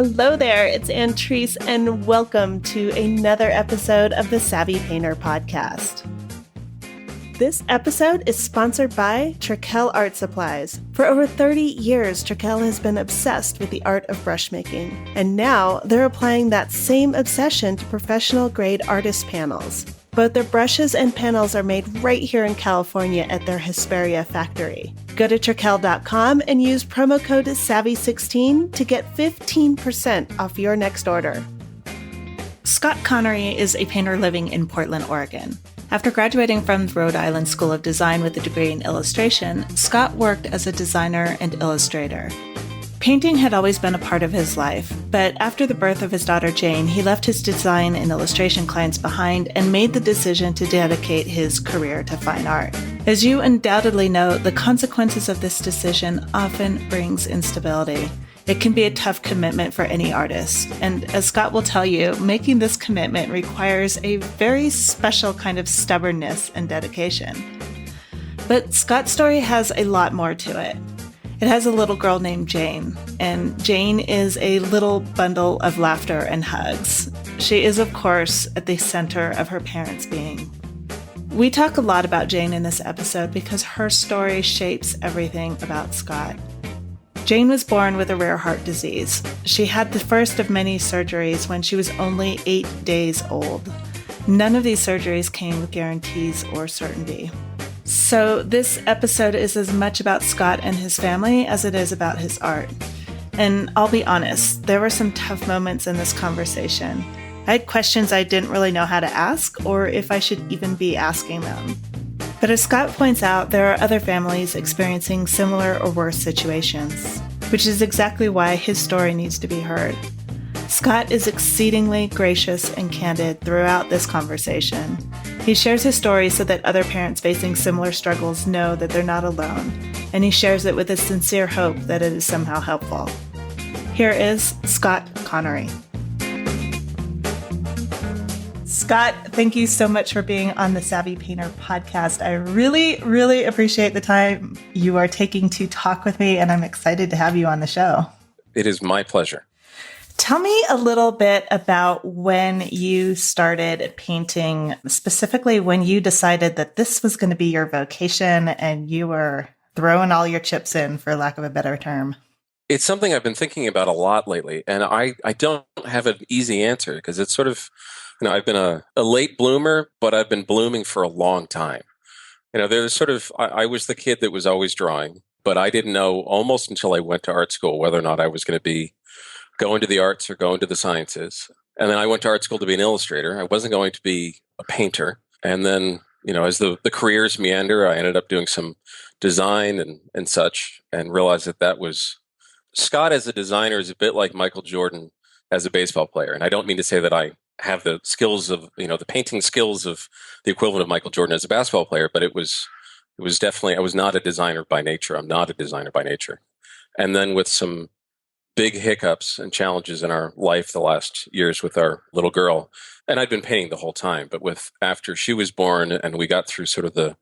Hello there, it's Antrice, and welcome to another episode of the Savvy Painter podcast. This episode is sponsored by Trekell Art Supplies. For over 30 years, Trekell has been obsessed with the art of brush making, and now they're applying that same obsession to professional-grade artist panels. Both their brushes and panels are made right here in California at their Hesperia factory. Go to Trekell.com and use promo code SAVVY16 to get 15% off your next order. Scott Conary is a painter living in Portland, Oregon. After graduating from the Rhode Island School of Design with a degree in illustration, Scott worked as a designer and illustrator. Painting had always been a part of his life, but after the birth of his daughter Jane, he left his design and illustration clients behind and made the decision to dedicate his career to fine art. As you undoubtedly know, the consequences of this decision often brings instability. It can be a tough commitment for any artist, and as Scott will tell you, making this commitment requires a very special kind of stubbornness and dedication. But Scott's story has a lot more to it. It has a little girl named Jane, and Jane is a little bundle of laughter and hugs. She is, of course, at the center of her parents' being. We talk a lot about Jane in this episode because her story shapes everything about Scott. Jane was born with a rare heart disease. She had the first of many surgeries when she was only 8 days old. None of these surgeries came with guarantees or certainty. So this episode is as much about Scott and his family as it is about his art. And I'll be honest, there were some tough moments in this conversation. I had questions I didn't really know how to ask or if I should even be asking them. But as Scott points out, there are other families experiencing similar or worse situations, which is exactly why his story needs to be heard. Scott is exceedingly gracious and candid throughout this conversation. He shares his story so that other parents facing similar struggles know that they're not alone, and he shares it with a sincere hope that it is somehow helpful. Here is Scott Conary. Scott, thank you so much for being on the Savvy Painter podcast. I really, really appreciate the time you are taking to talk with me, and I'm excited to have you on the show. It is my pleasure. Tell me a little bit about when you started painting, specifically when you decided that this was going to be your vocation and you were throwing all your chips in, for lack of a better term. It's something I've been thinking about a lot lately, and I don't have an easy answer because it's sort of, I've been a late bloomer, but I've been blooming for a long time. There's sort of, I was the kid that was always drawing, but I didn't know almost until I went to art school whether or not I was going to be going to the arts or going to the sciences. And then I went to art school to be an illustrator. I wasn't going to be a painter. And then, as the careers meander, I ended up doing some design and such, and realized that was Scott as a designer is a bit like Michael Jordan as a baseball player. And I don't mean to say that I have the skills of, the painting skills of the equivalent of Michael Jordan as a basketball player, but it was definitely, I was not a designer by nature. I'm not a designer by nature. And then with some big hiccups and challenges in our life the last years with our little girl, and I'd been painting the whole time, but after she was born and we got through sort of the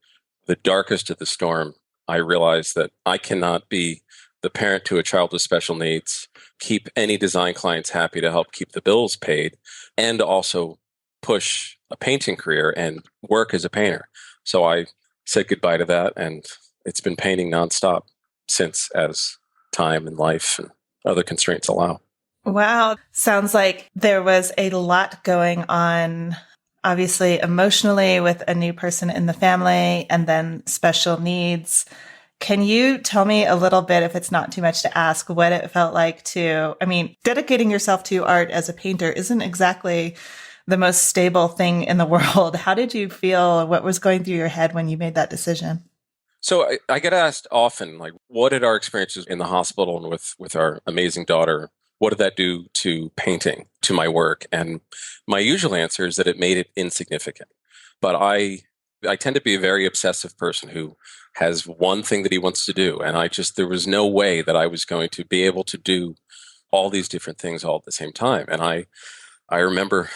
darkest of the storm, I realized that I cannot be the parent to a child with special needs, keep any design clients happy to help keep the bills paid, and also push a painting career and work as a painter. So I said goodbye to that, and it's been painting nonstop since, as time and life and other constraints allow. Wow. Sounds like there was a lot going on, obviously emotionally with a new person in the family and then special needs. Can you tell me a little bit, if it's not too much to ask, what it felt like dedicating yourself to art as a painter isn't exactly the most stable thing in the world. How did you feel? What was going through your head when you made that decision? So I get asked often, what did our experiences in the hospital and with our amazing daughter, what did that do to painting, to my work? And my usual answer is that it made it insignificant. But I tend to be a very obsessive person who has one thing that he wants to do. And there was no way that I was going to be able to do all these different things all at the same time. And I remember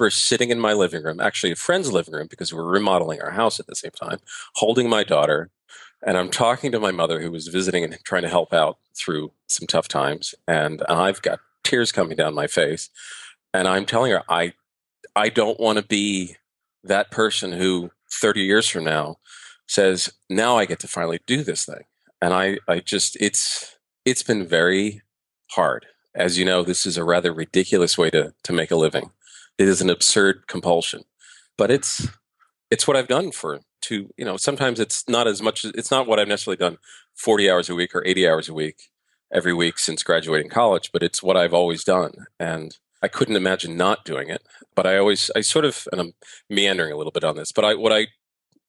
sitting in my living room, actually a friend's living room, because we were remodeling our house at the same time, holding my daughter, and I'm talking to my mother who was visiting and trying to help out through some tough times. And I've got tears coming down my face. And I'm telling her, I don't want to be that person who 30 years from now says, now I get to finally do this thing. And I just, it's been very hard. As you know, this is a rather ridiculous way to make a living. It is an absurd compulsion, but it's what I've done sometimes it's not as much, it's not what I've necessarily done 40 hours a week or 80 hours a week every week since graduating college, but it's what I've always done. And I couldn't imagine not doing it, but and I'm meandering a little bit on this, but what I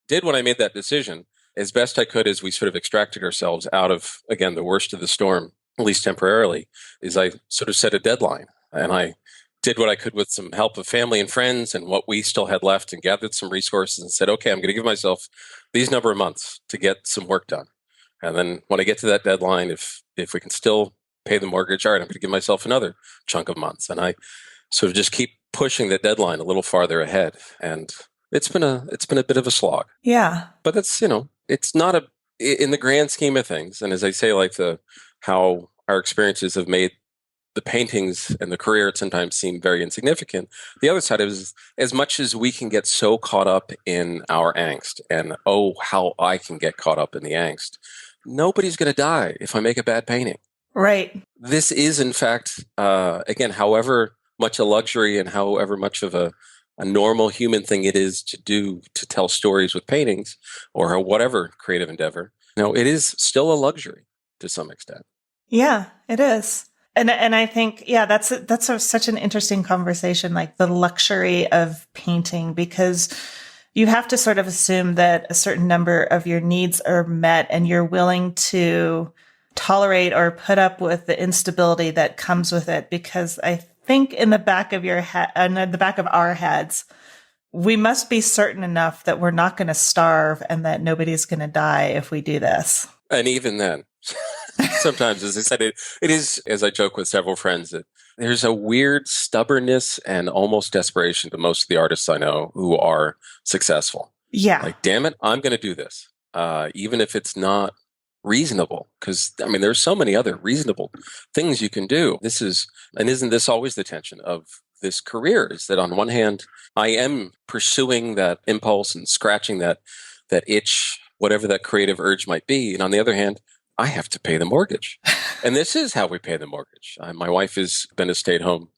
did when I made that decision, as best I could, as we sort of extracted ourselves out of, again, the worst of the storm, at least temporarily, is I sort of set a deadline. And I did what I could with some help of family and friends and what we still had left, and gathered some resources and said, okay, I'm going to give myself these number of months to get some work done. And then when I get to that deadline, if we can still pay the mortgage, all right, I'm going to give myself another chunk of months. And I sort of just keep pushing the deadline a little farther ahead. And it's been a bit of a slog. Yeah. But that's, it's not in the grand scheme of things. And as I say, like how our experiences have made the paintings and the career sometimes seem very insignificant. The other side is, as much as we can get so caught up in our angst and, oh, how I can get caught up in the angst, nobody's going to die if I make a bad painting. Right. This is, in fact, again, however much a luxury and however much of a normal human thing it is to do, to tell stories with paintings or whatever creative endeavor, it is still a luxury to some extent. Yeah, it is. And I think, that's such an interesting conversation, like the luxury of painting, because you have to sort of assume that a certain number of your needs are met and you're willing to tolerate or put up with the instability that comes with it. Because I think in the back of your head, in the back of our heads, we must be certain enough that we're not going to starve and that nobody's going to die if we do this. And even then, sometimes, as I said, it is, as I joke with several friends, that there's a weird stubbornness and almost desperation to most of the artists I know who are successful. Yeah. Like, damn it, I'm going to do this, even if it's not reasonable. Because, there's so many other reasonable things you can do. Isn't this always the tension of this career, is that on one hand, I am pursuing that impulse and scratching that itch, whatever that creative urge might be. And on the other hand, I have to pay the mortgage. And this is how we pay the mortgage. My wife has been a stay-at-home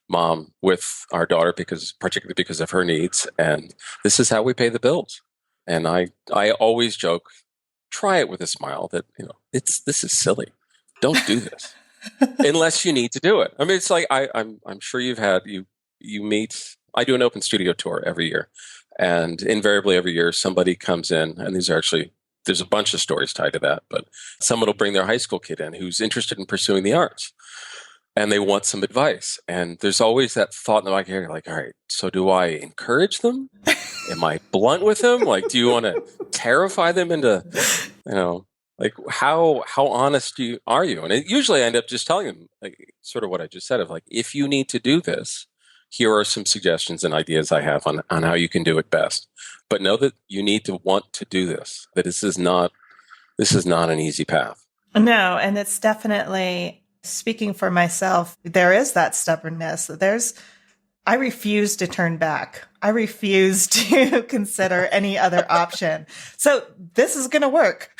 mom with our daughter particularly because of her needs. And this is how we pay the bills. And I always joke, try it with a smile, that, this is silly. Don't do this unless you need to do it. It's like, I'm sure you meet, I do an open studio tour every year. And invariably every year somebody comes in, and there's a bunch of stories tied to that, but someone will bring their high school kid in who's interested in pursuing the arts, and they want some advice. And there's always that thought in the back of your head, like, all right, so do I encourage them? Am I blunt with them? Like, do you want to terrify them into, like, how honest are you? And usually I end up just telling them, like, sort of what I just said, of like, if you need to do this, here are some suggestions and ideas I have on how you can do it best. But know that you need to want to do this, that this is not an easy path. No, and it's definitely, speaking for myself, there is that stubbornness. I refuse to turn back. I refuse to consider any other option. So this is going to work.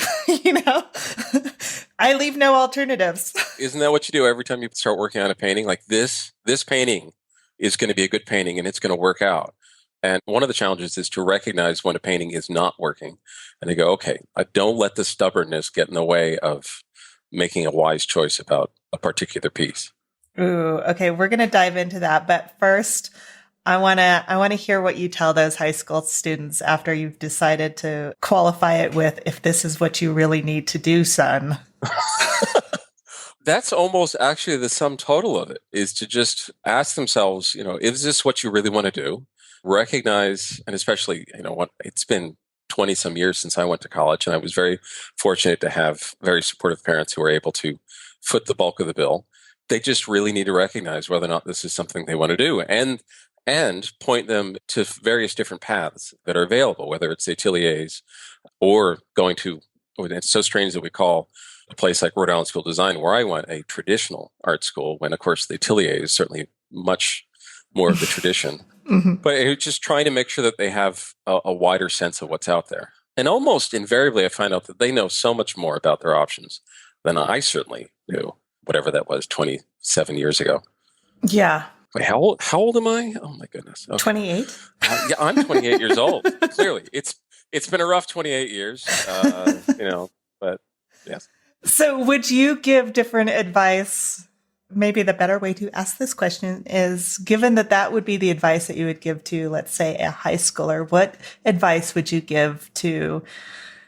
I leave no alternatives. Isn't that what you do every time you start working on a painting? Like this painting is going to be a good painting and it's going to work out. And one of the challenges is to recognize when a painting is not working and to go, okay, I don't let the stubbornness get in the way of making a wise choice about a particular piece. Ooh, okay. We're going to dive into that. But first, I want to hear what you tell those high school students after you've decided to qualify it with, if this is what you really need to do, son. That's almost actually the sum total of it, is to just ask themselves, is this what you really want to do? Recognize, and especially, it's been 20 some years since I went to college, and I was very fortunate to have very supportive parents who were able to foot the bulk of the bill. They just really need to recognize whether or not this is something they want to do, and point them to various different paths that are available, whether it's ateliers or going to, it's so strange that we call a place like Rhode Island School of Design, where I went, a traditional art school, when, of course, the atelier is certainly much more of the tradition. But it's just trying to make sure that they have a wider sense of what's out there. And almost invariably, I find out that they know so much more about their options than I certainly knew, whatever that was, 27 years ago. Yeah. Wait, how old am I? Oh, my goodness. Okay. 28? Yeah, I'm 28 years old. Clearly. It's been a rough 28 years, but yes. So would you give different advice? Maybe the better way to ask this question is, given that would be the advice that you would give to, let's say, a high schooler, what advice would you give to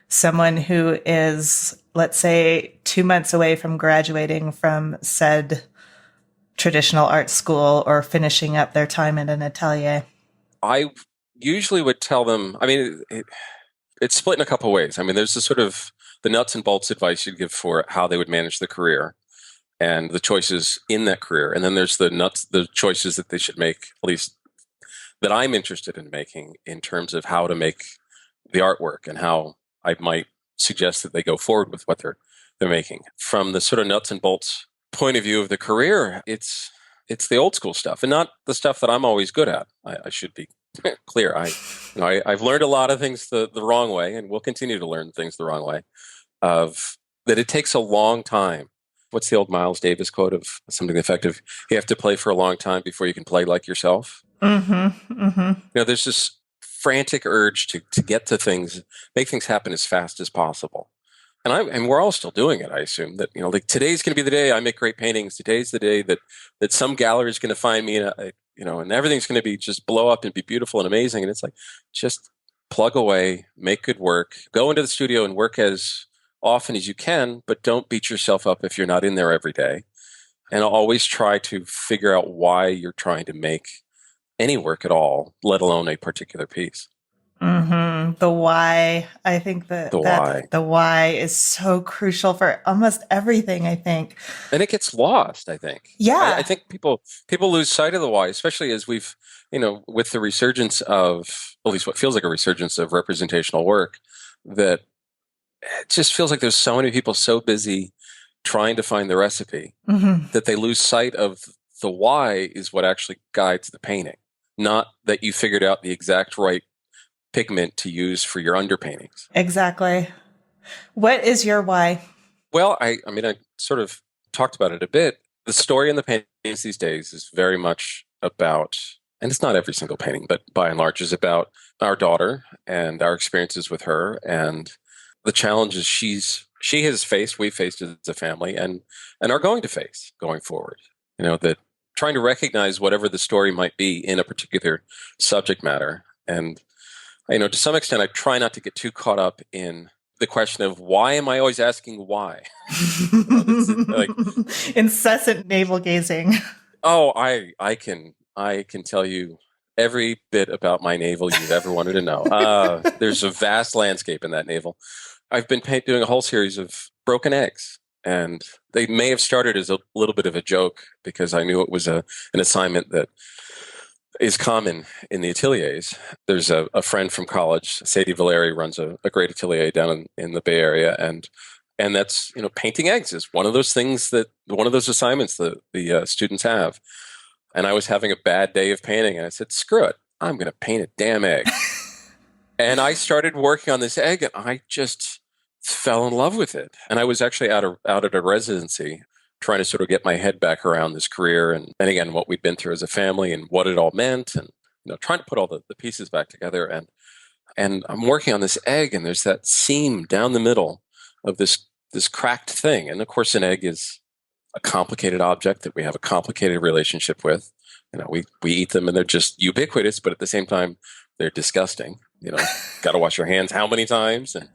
someone who is, let's say, 2 months away from graduating from said traditional art school or finishing up their time in an atelier? I usually would tell them, it's split in a couple of ways. There's the sort of the nuts and bolts advice you'd give for how they would manage the career and the choices in that career. And then there's the choices that they should make, at least that I'm interested in making, in terms of how to make the artwork and how I might suggest that they go forward with what they're making. From the sort of nuts and bolts point of view of the career, it's the old school stuff and not the stuff that I'm always good at. I should be clear. I've learned a lot of things the wrong way, and will continue to learn things the wrong way, of that it takes a long time. What's the old Miles Davis quote of something effective? You have to play for a long time before you can play like yourself. There's this frantic urge to get to things, make things happen as fast as possible. And we're all still doing it, I assume, that, like today's going to be the day I make great paintings. Today's the day that some gallery is going to find me, and everything's going to be just blow up and be beautiful and amazing. And it's like, just plug away, make good work, go into the studio and work as often as you can, but don't beat yourself up if you're not in there every day. And always try to figure out why you're trying to make any work at all, let alone a particular piece. The why. I think the why is so crucial for almost everything, I think. And it gets lost, I think. Yeah. I think people lose sight of the why, especially as we've, with the resurgence of, at least what feels like a resurgence of representational work, that it just feels like there's so many people so busy trying to find the recipe that they lose sight of the why is what actually guides the painting, not that you figured out the exact right pigment to use for your underpaintings. Exactly. What is your why? Well, I sort of talked about it a bit. The story in the paintings these days is very much about, and it's not every single painting, but by and large is about our daughter and our experiences with her and the challenges she has faced, we've faced as a family, and are going to face going forward. That trying to recognize whatever the story might be in a particular subject matter. And to some extent, I try not to get too caught up in the question of why am I always asking why? Like incessant navel gazing. Oh, I can tell you every bit about my navel you've ever wanted to know. There's a vast landscape in that navel. I've been doing a whole series of broken eggs, and they may have started as a little bit of a joke because I knew it was an assignment that is common in the ateliers. There's a friend from college, Sadie Valeri, runs a great atelier down in the Bay Area, and that's painting eggs is one of those things one of those assignments that the students have. And I was having a bad day of painting, and I said, "Screw it, I'm going to paint a damn egg." And I started working on this egg, and I just fell in love with it. And I was actually out at a residency, trying to sort of get my head back around this career and again, what we'd been through as a family and what it all meant, and trying to put all the pieces back together. And I'm working on this egg, and there's that seam down the middle of this cracked thing. And of course, an egg is a complicated object that we have a complicated relationship with. We eat them, and they're just ubiquitous, but at the same time, they're disgusting. Got to wash your hands how many times? And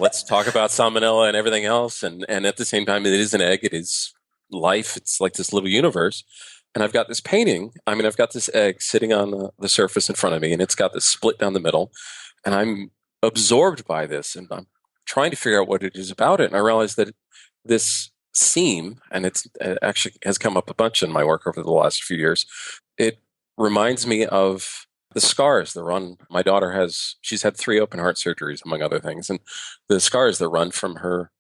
let's talk about salmonella and everything else. And at the same time, it is an egg. It is life. It's like this little universe. And I've got this painting. I've got this egg sitting on the surface in front of me, and it's got this split down the middle. And I'm absorbed by this, and I'm trying to figure out what it is about it. And I realized that this seam, and it actually has come up a bunch in my work over the last few years, it reminds me of the scars that run. My daughter she's had 3 open heart surgeries, among other things. And the scars that run from her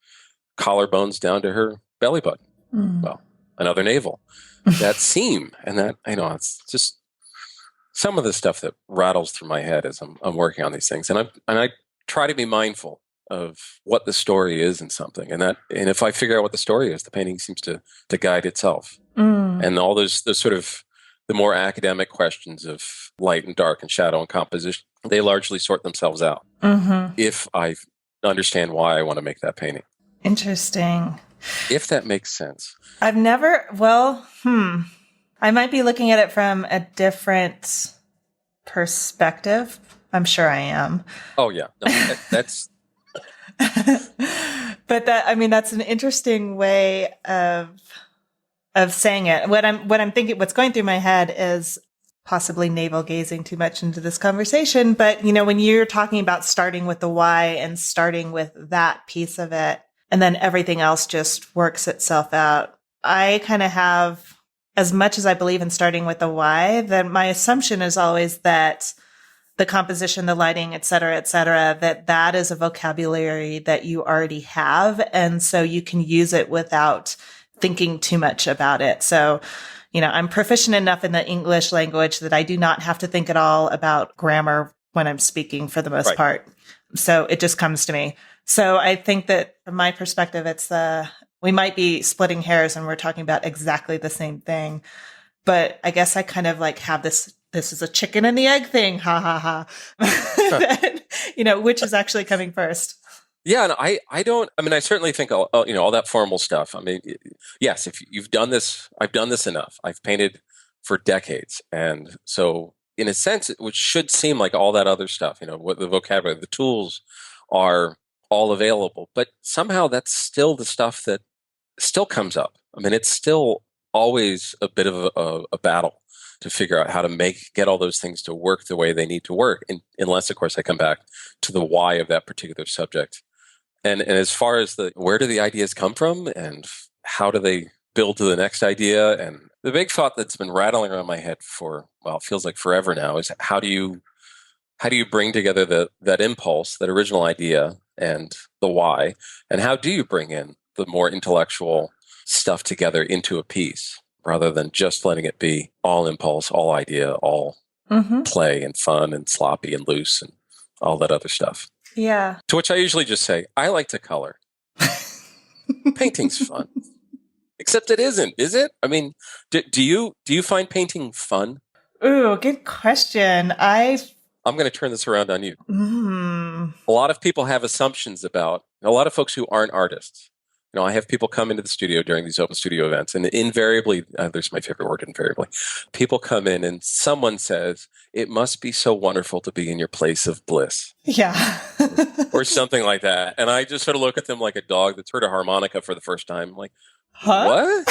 collarbones down to her belly button. Well, another navel. That seam and that, it's just some of the stuff that rattles through my head as I'm working on these things. And I try to be mindful of what the story is in something. And if I figure out what the story is, the painting seems to guide itself. And all those sort of the more academic questions of light and dark and shadow and composition, they largely sort themselves out if I understand why I want to make that painting. Interesting. If that makes sense. I might be looking at it from a different perspective. I'm sure I am. Oh, yeah. No, that's... But that's an interesting way of saying it. What I'm thinking, what's going through my head is possibly navel gazing too much into this conversation. But, when you're talking about starting with the why and starting with that piece of it, and then everything else just works itself out, I kind of have, as much as I believe in starting with the why, then my assumption is always that the composition, the lighting, et cetera, that is a vocabulary that you already have. And so you can use it without thinking too much about it. So, I'm proficient enough in the English language that I do not have to think at all about grammar when I'm speaking for the most part. So it just comes to me. So I think that from my perspective, we might be splitting hairs and we're talking about exactly the same thing. But I guess I kind of have this is a chicken and the egg thing. Ha ha ha. Which is actually coming first. Yeah. And I certainly think, all that formal stuff. Yes, if you've done this, I've done this enough. I've painted for decades. And so in a sense, which should seem like all that other stuff, what the vocabulary, the tools are all available, but somehow that's still the stuff that still comes up. It's still always a bit of a battle to figure out how to get all those things to work the way they need to work, unless, of course, I come back to the why of that particular subject. And as far as where do the ideas come from and how do they build to the next idea? And the big thought that's been rattling around my head for, it feels like forever now, is how do you bring together that impulse, that original idea and the why, and how do you bring in the more intellectual stuff together into a piece rather than just letting it be all impulse, all idea, all play and fun and sloppy and loose and all that other stuff. Yeah. To which I usually just say, I like to color. Painting's fun. Except it isn't, is it? Do you find painting fun? Ooh, good question. I'm going to turn this around on you. A lot of people have assumptions about, a lot of folks who aren't artists. I have people come into the studio during these open studio events, and invariably, there's my favorite word, invariably, people come in and someone says, it must be so wonderful to be in your place of bliss. Yeah. Or something like that. And I just sort of look at them like a dog that's heard a harmonica for the first time. I'm like, huh?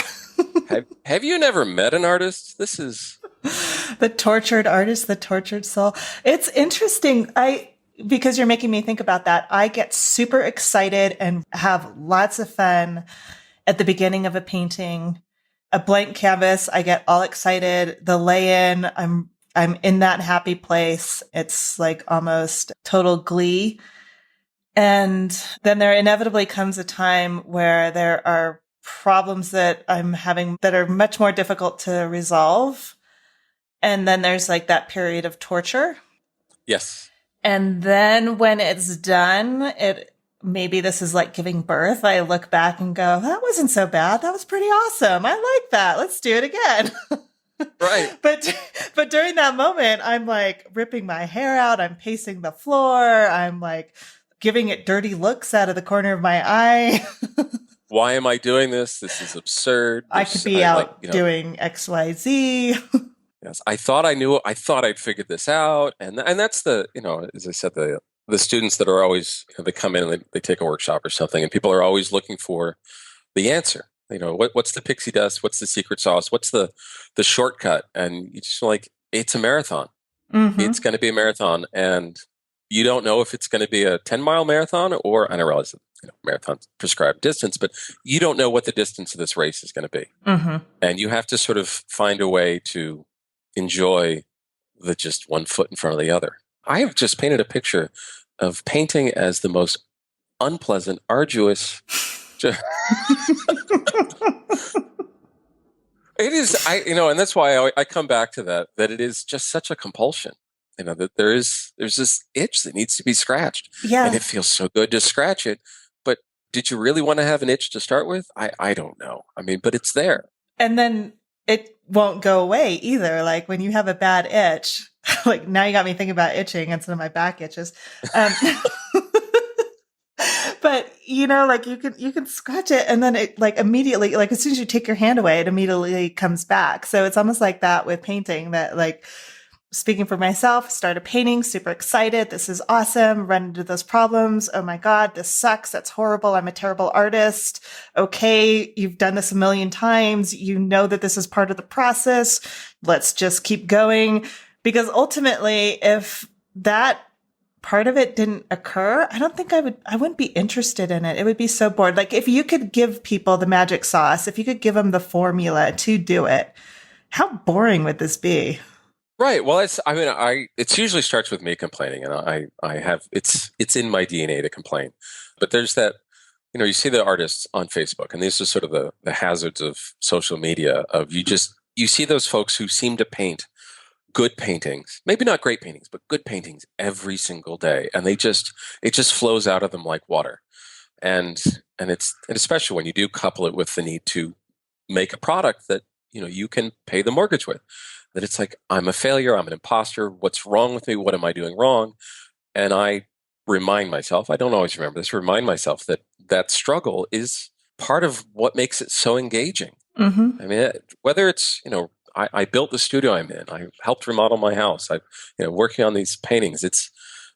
What? Have you never met an artist? This is... The tortured artist, the tortured soul. It's interesting. Because you're making me think about that. I get super excited and have lots of fun at the beginning of a painting. A blank canvas, I get all excited. The lay-in, I'm in that happy place. It's like almost total glee. And then there inevitably comes a time where there are problems that I'm having that are much more difficult to resolve. And then there's that period of torture. Yes. And then when it's done, maybe this is like giving birth. I look back and go, that wasn't so bad. That was pretty awesome. I like that. Let's do it again. Right. But during that moment, I'm ripping my hair out. I'm pacing the floor. I'm giving it dirty looks out of the corner of my eye. Why am I doing this? This is absurd. I could be out doing XYZ. Yes, I thought I knew. I thought I'd figured this out, and that's the as I said, the students that are always they come in and they take a workshop or something, and people are always looking for the answer. What's the pixie dust? What's the secret sauce? What's the shortcut? And you just it's a marathon. Mm-hmm. It's going to be a marathon, and you don't know if it's going to be a 10-mile marathon or I don't realize that marathons prescribed distance, but you don't know what the distance of this race is going to be, and you have to sort of find a way to enjoy the just one foot in front of the other. I have just painted a picture of painting as the most unpleasant, arduous It is, and that's why I come back to that it is just such a compulsion. That there's this itch that needs to be scratched. Yeah. And it feels so good to scratch it. But did you really want to have an itch to start with? I don't know. I mean, but it's there. And then it won't go away either. Like when you have a bad itch, like now you got me thinking about itching and some of my back itches. But like you can scratch it and then it like immediately, like as soon as you take your hand away, it immediately comes back. So it's almost like that with painting, that like, speaking for myself, started painting, super excited. This is awesome. Run into those problems. Oh my God, this sucks. That's horrible. I'm a terrible artist. Okay. You've done this a million times. You know that this is part of the process. Let's just keep going. Because ultimately, if that part of it didn't occur, I don't think I wouldn't be interested in it. It would be so bored. Like if you could give people the magic sauce, if you could give them the formula to do it, how boring would this be? Right. Well, it usually starts with me complaining, and it's in my DNA to complain. But there's that, you see the artists on Facebook, and these are sort of the hazards of social media. Of you see those folks who seem to paint good paintings, maybe not great paintings, but good paintings every single day, and it just flows out of them like water. And especially when you do couple it with the need to make a product that you can pay the mortgage with. That it's like, I'm a failure, I'm an imposter, what's wrong with me, what am I doing wrong? And I remind myself, I don't always remember this, remind myself that struggle is part of what makes it so engaging. Mm-hmm. I mean, whether it's, I built the studio I'm in, I helped remodel my house, I working on these paintings, it's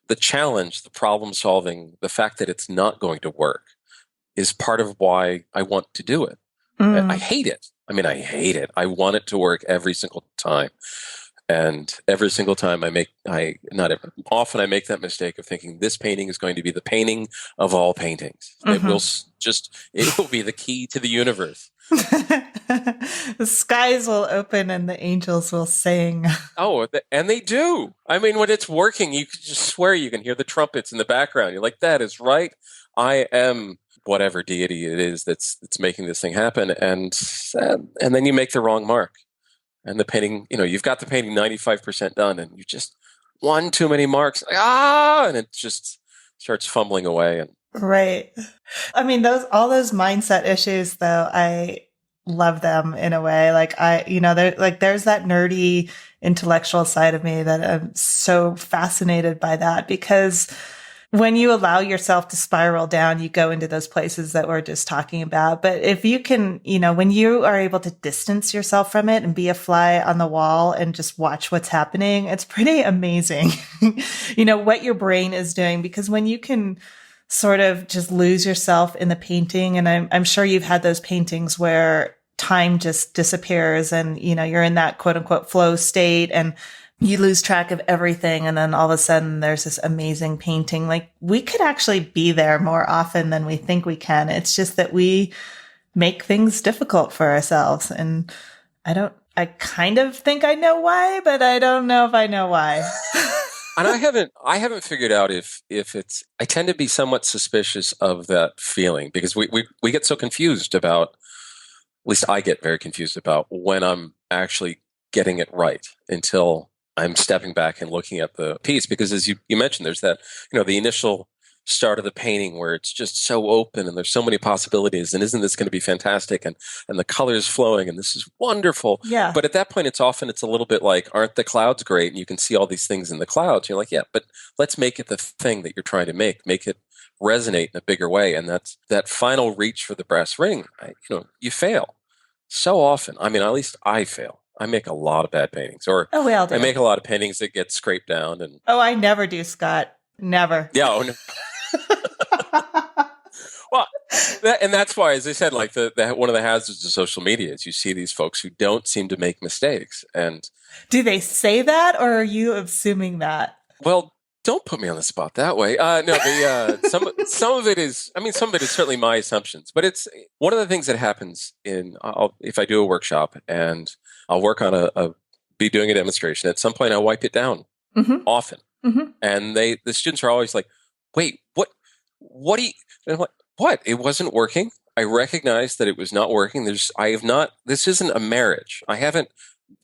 the challenge, the problem solving, the fact that it's not going to work is part of why I want to do it. I hate it. I hate it. I want it to work every single time. And every single time often I make that mistake of thinking this painting is going to be the painting of all paintings. Mm-hmm. It will be the key to the universe. The skies will open and the angels will sing. Oh, and they do. When it's working, you can just swear you can hear the trumpets in the background. You're like, that is right. I am whatever deity it is that's making this thing happen, and then you make the wrong mark, and the painting, you've got the painting 95% done, and you just one too many marks, and it just starts fumbling away. And right, all those mindset issues, though, I love them in a way. Like there's that nerdy intellectual side of me that I'm so fascinated by that, because when you allow yourself to spiral down, you go into those places that we're just talking about. But if you can, when you are able to distance yourself from it and be a fly on the wall and just watch what's happening, it's pretty amazing, what your brain is doing. Because when you can sort of just lose yourself in the painting, and I'm sure you've had those paintings where time just disappears and, you're in that quote unquote flow state and you lose track of everything. And then all of a sudden there's this amazing painting. Like we could actually be there more often than we think we can. It's just that we make things difficult for ourselves. And I kind of think I know why, but I don't know if I know why. And I haven't figured out if it's, I tend to be somewhat suspicious of that feeling because we get so confused about, at least I get very confused about when I'm actually getting it right until I'm stepping back and looking at the piece, because as you mentioned, there's that, the initial start of the painting where it's just so open and there's so many possibilities and isn't this going to be fantastic and the colors flowing and this is wonderful. Yeah. But at that point, it's a little bit like, aren't the clouds great? And you can see all these things in the clouds. You're like, yeah, but let's make it the thing that you're trying to make it resonate in a bigger way. And that's that final reach for the brass ring. You fail so often. At least I fail. I make a lot of bad paintings, or we all do. I make a lot of paintings that get scraped down. And I never do, Scott. Never. Yeah. Oh, no. Well, and that's why, as I said, like one of the hazards of social media is you see these folks who don't seem to make mistakes. And do they say that, or are you assuming that? Well, don't put me on the spot that way. No, some of it is. Some of it is certainly my assumptions, but it's one of the things that happens if I do a workshop and I'll work on be doing a demonstration. At some point, I'll wipe it down often, and the students are always like, "Wait, what? What do you?" And I'm like, "What? It wasn't working." I recognized that it was not working. This isn't a marriage. I haven't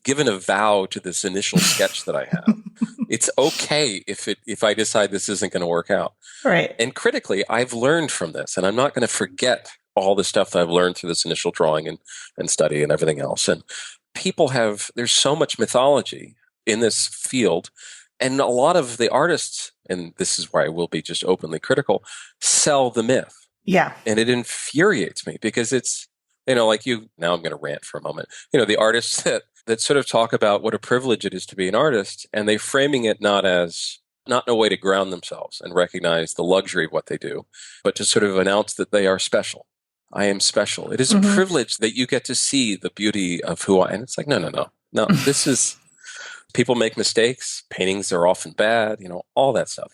given a vow to this initial sketch that I have. It's okay if I decide this isn't going to work out. Right. And critically, I've learned from this, and I'm not going to forget all the stuff that I've learned through this initial drawing and study and everything else. And there's so much mythology in this field, and a lot of the artists, and this is where I will be just openly critical, sell the myth. Yeah. And it infuriates me because it's, now I'm going to rant for a moment. The artists that sort of talk about what a privilege it is to be an artist, and they framing it not in a way to ground themselves and recognize the luxury of what they do, but to sort of announce that they are special. I am special. It is a privilege that you get to see the beauty of who I am. And it's like, no. This is, people make mistakes. Paintings are often bad, all that stuff.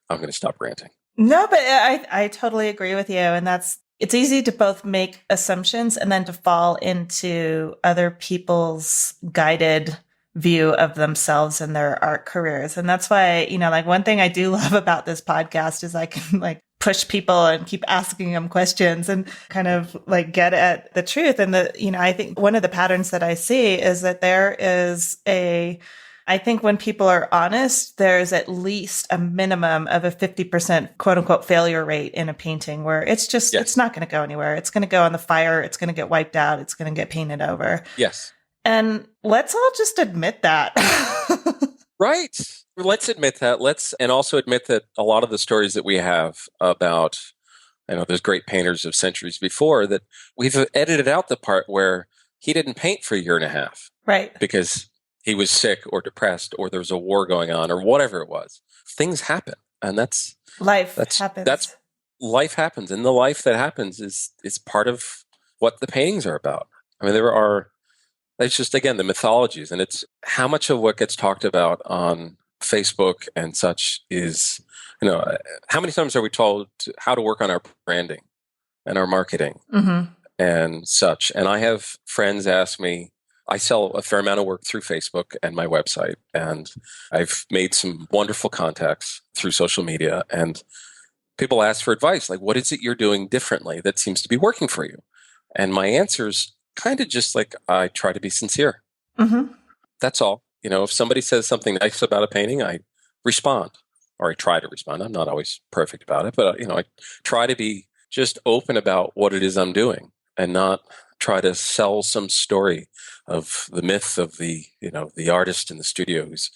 I'm going to stop ranting. No, but I totally agree with you. And it's easy to both make assumptions and then to fall into other people's guided view of themselves and their art careers. And that's why, one thing I do love about this podcast is I can push people and keep asking them questions and kind of get at the truth. And I think one of the patterns that I see is that I think when people are honest, there's at least a minimum of a 50% quote unquote failure rate in a painting where it's just, It's not going to go anywhere. It's going to go on the fire. It's going to get wiped out. It's going to get painted over. Yes. And let's all just admit that. Right. Let's admit that. And also admit that a lot of the stories that we have about, there's great painters of centuries before that we've edited out the part where he didn't paint for a year and a half. Right. Because he was sick or depressed or there was a war going on or whatever it was. Things happen. And life happens. Life happens. And the life that happens is part of what the paintings are about. It's just, again, the mythologies, and it's how much of what gets talked about on Facebook and such is, how many times are we told how to work on our branding and our marketing and such? And I have friends ask me, I sell a fair amount of work through Facebook and my website, and I've made some wonderful contacts through social media, and people ask for advice, like, what is it you're doing differently that seems to be working for you? And my answer's kind of just I try to be sincere. That's all. If somebody says something nice about a painting, I respond, or I try to respond. I'm not always perfect about it, but I try to be just open about what it is I'm doing and not try to sell some story of the myth of the artist in the studio whose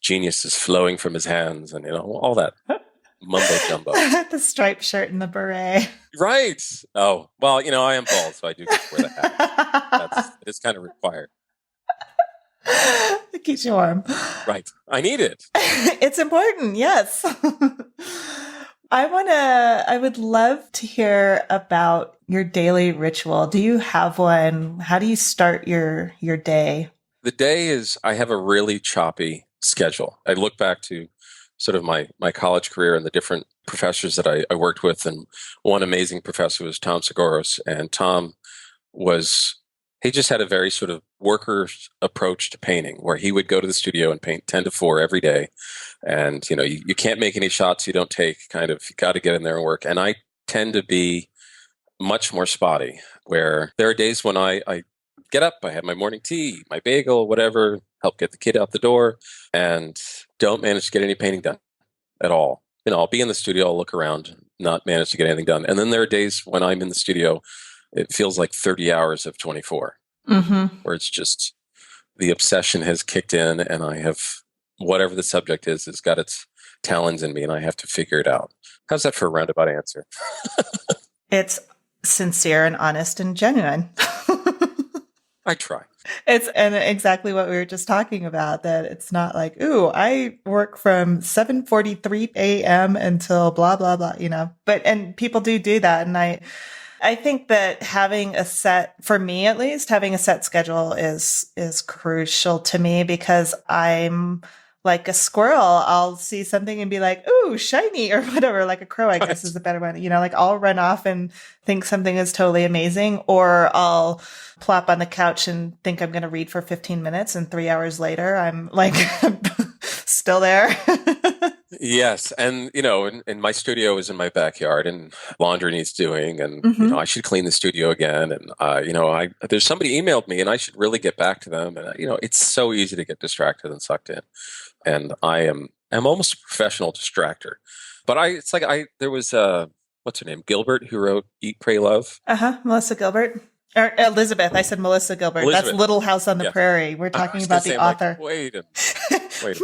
genius is flowing from his hands and, all that mumbo jumbo. The striped shirt and the beret. Right. Oh, well, I am bald, so I do get to wear the hat. It's kind of required. It keeps you warm. Right. I need it. It's important. Yes. I would love to hear about your daily ritual. Do you have one? How do you start your day? The day is, I have a really choppy schedule. I look back to sort of my college career and the different professors that I worked with. And one amazing professor was Tom Seguros. And Tom he just had a very sort of worker's approach to painting, where he would go to the studio and paint 10 to 4 every day. And, you can't make any shots you don't take, kind of, you got to get in there and work. And I tend to be much more spotty, where there are days when I get up, I have my morning tea, my bagel, whatever, help get the kid out the door, and don't manage to get any painting done at all. I'll be in the studio, I'll look around, not manage to get anything done. And then there are days when I'm in the studio, it feels like 30 hours of 24, where it's just the obsession has kicked in, and I have, whatever the subject is, has got its talons in me, and I have to figure it out. How's that for a roundabout answer? It's sincere and honest and genuine. I try. And exactly what we were just talking about, that it's not like, ooh, I work from 7:43 a.m. until blah, blah, blah, and people do that. And I think that for me at least, having a set schedule is crucial to me, because I'm like a squirrel. I'll see something and be like, ooh, shiny, or whatever, like a crow, I guess is a better one. I'll run off and think something is totally amazing, or I'll plop on the couch and think I'm going to read for 15 minutes, and 3 hours later, I'm like, still there. Yes, and and my studio is in my backyard, and laundry needs doing, and Mm-hmm. I should clean the studio again, and I there's somebody emailed me, and I should really get back to them, and it's so easy to get distracted and sucked in, and I'm almost a professional distractor, but it's like there was what's her name, Gilbert, who wrote Eat, Pray, Love. Melissa Gilbert. Or Elizabeth. I said Melissa Gilbert. Elizabeth. That's Little House on the Yeah. Prairie. We're I talking was about gonna the say, I'm author. like, wait a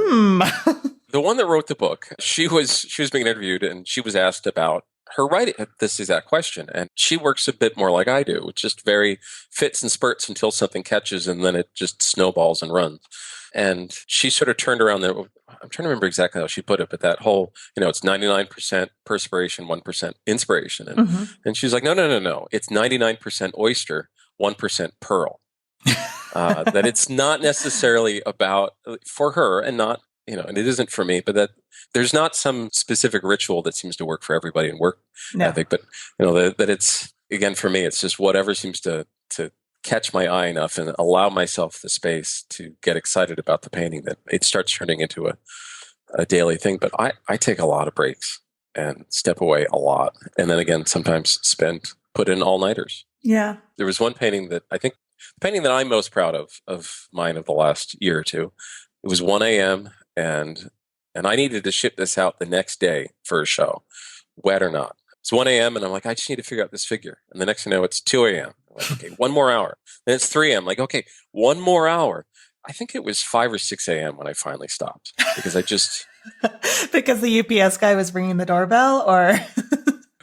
minute. The one that wrote the book, she was being interviewed, and she was asked about her writing this exact question, and she works a bit more like I do. It's just very fits and spurts until something catches, and then it just snowballs and runs. And she sort of turned around there. I'm trying to remember exactly how she put it, but that whole, it's 99% perspiration, 1% inspiration. And she's like, no. It's 99% oyster, 1% pearl. That it's not necessarily about, for her, and not, and it isn't for me, but that there's not some specific ritual that seems to work for everybody in work ethic, but that it's, again, for me, it's just whatever seems to catch my eye enough and allow myself the space to get excited about the painting that it starts turning into a daily thing. But I take a lot of breaks and step away a lot, and then again sometimes put in all-nighters. Yeah. There was one painting that I think, the painting that I'm most proud of mine of the last year or two. It was 1 a.m. and I needed to ship this out the next day for a show, wet or not. It's 1 a.m. and I'm like, I just need to figure out this figure. And the next thing you know, it's 2 a.m. I'm like, okay, one more hour. Then it's 3 a.m. Like, okay, one more hour. I think it was 5 or 6 a.m. when I finally stopped, because I just... Because the UPS guy was ringing the doorbell, or...